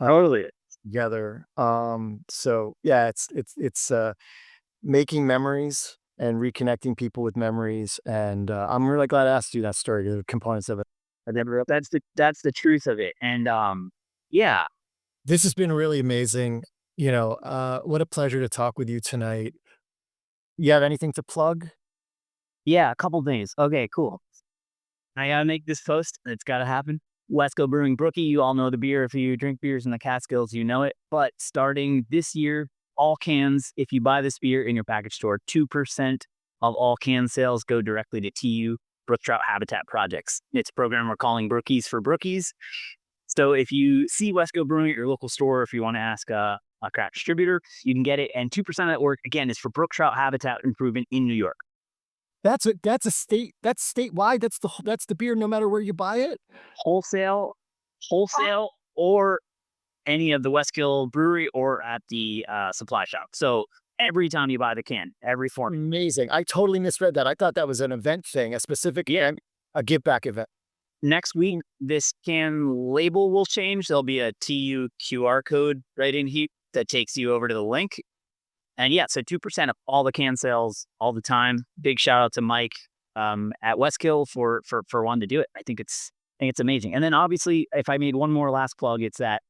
Totally. together. So yeah, it's making memories and reconnecting people with memories. And I'm really glad I asked you that story, the components of it. I never, that's the truth of it. And yeah, This has been really amazing. What a pleasure to talk with you tonight. You have anything to plug? yeah, a couple things. Okay, cool. I gotta make this post. It's gotta happen. Wesco Brewing Brookie, you all know the beer. If you drink beers in the Catskills, you know it. But starting this year, all cans, if you buy this beer in your package store, 2% of all can sales go directly to TU Brook Trout Habitat Projects. It's a program we're calling Brookies for Brookies. So if you see Wesco Brewing at your local store, if you want to ask a craft distributor, you can get it. And 2% of that work, again, is for brook trout habitat improvement in New York. That's statewide. That's the beer no matter where you buy it. Wholesale, wholesale, or any of the Westkill Brewery or at the supply shop. So every time you buy the can, every form. Amazing. I totally misread that. I thought that was an event thing, a specific Yeah. a give back event. Next week, this can label will change. There'll be a TU QR code right in here that takes you over to the link. And yeah, so 2% of all the can sales all the time. Big shout out to Mike at Westkill for wanting to do it. I think it's think it's amazing. And then obviously, if I made one more last plug, it's that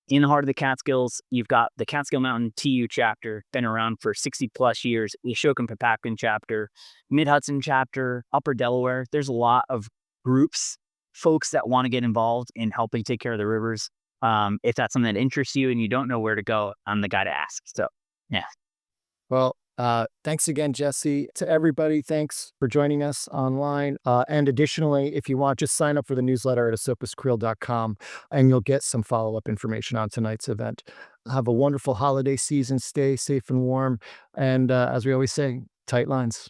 in the heart of the Catskills, you've got the Catskill Mountain TU chapter, been around for 60 plus years, the Ashokan Papakwin chapter, Mid Hudson chapter, Upper Delaware. There's a lot of groups, folks that want to get involved in helping take care of the rivers. If that's something that interests you and you don't know where to go, I'm the guy to ask. So, yeah. Well, thanks again, Jesse. To everybody, thanks for joining us online. And additionally, if you want, just sign up for the newsletter at esopuscreel.com and you'll get some follow-up information on tonight's event. Have a wonderful holiday season. Stay safe and warm. And as we always say, tight lines.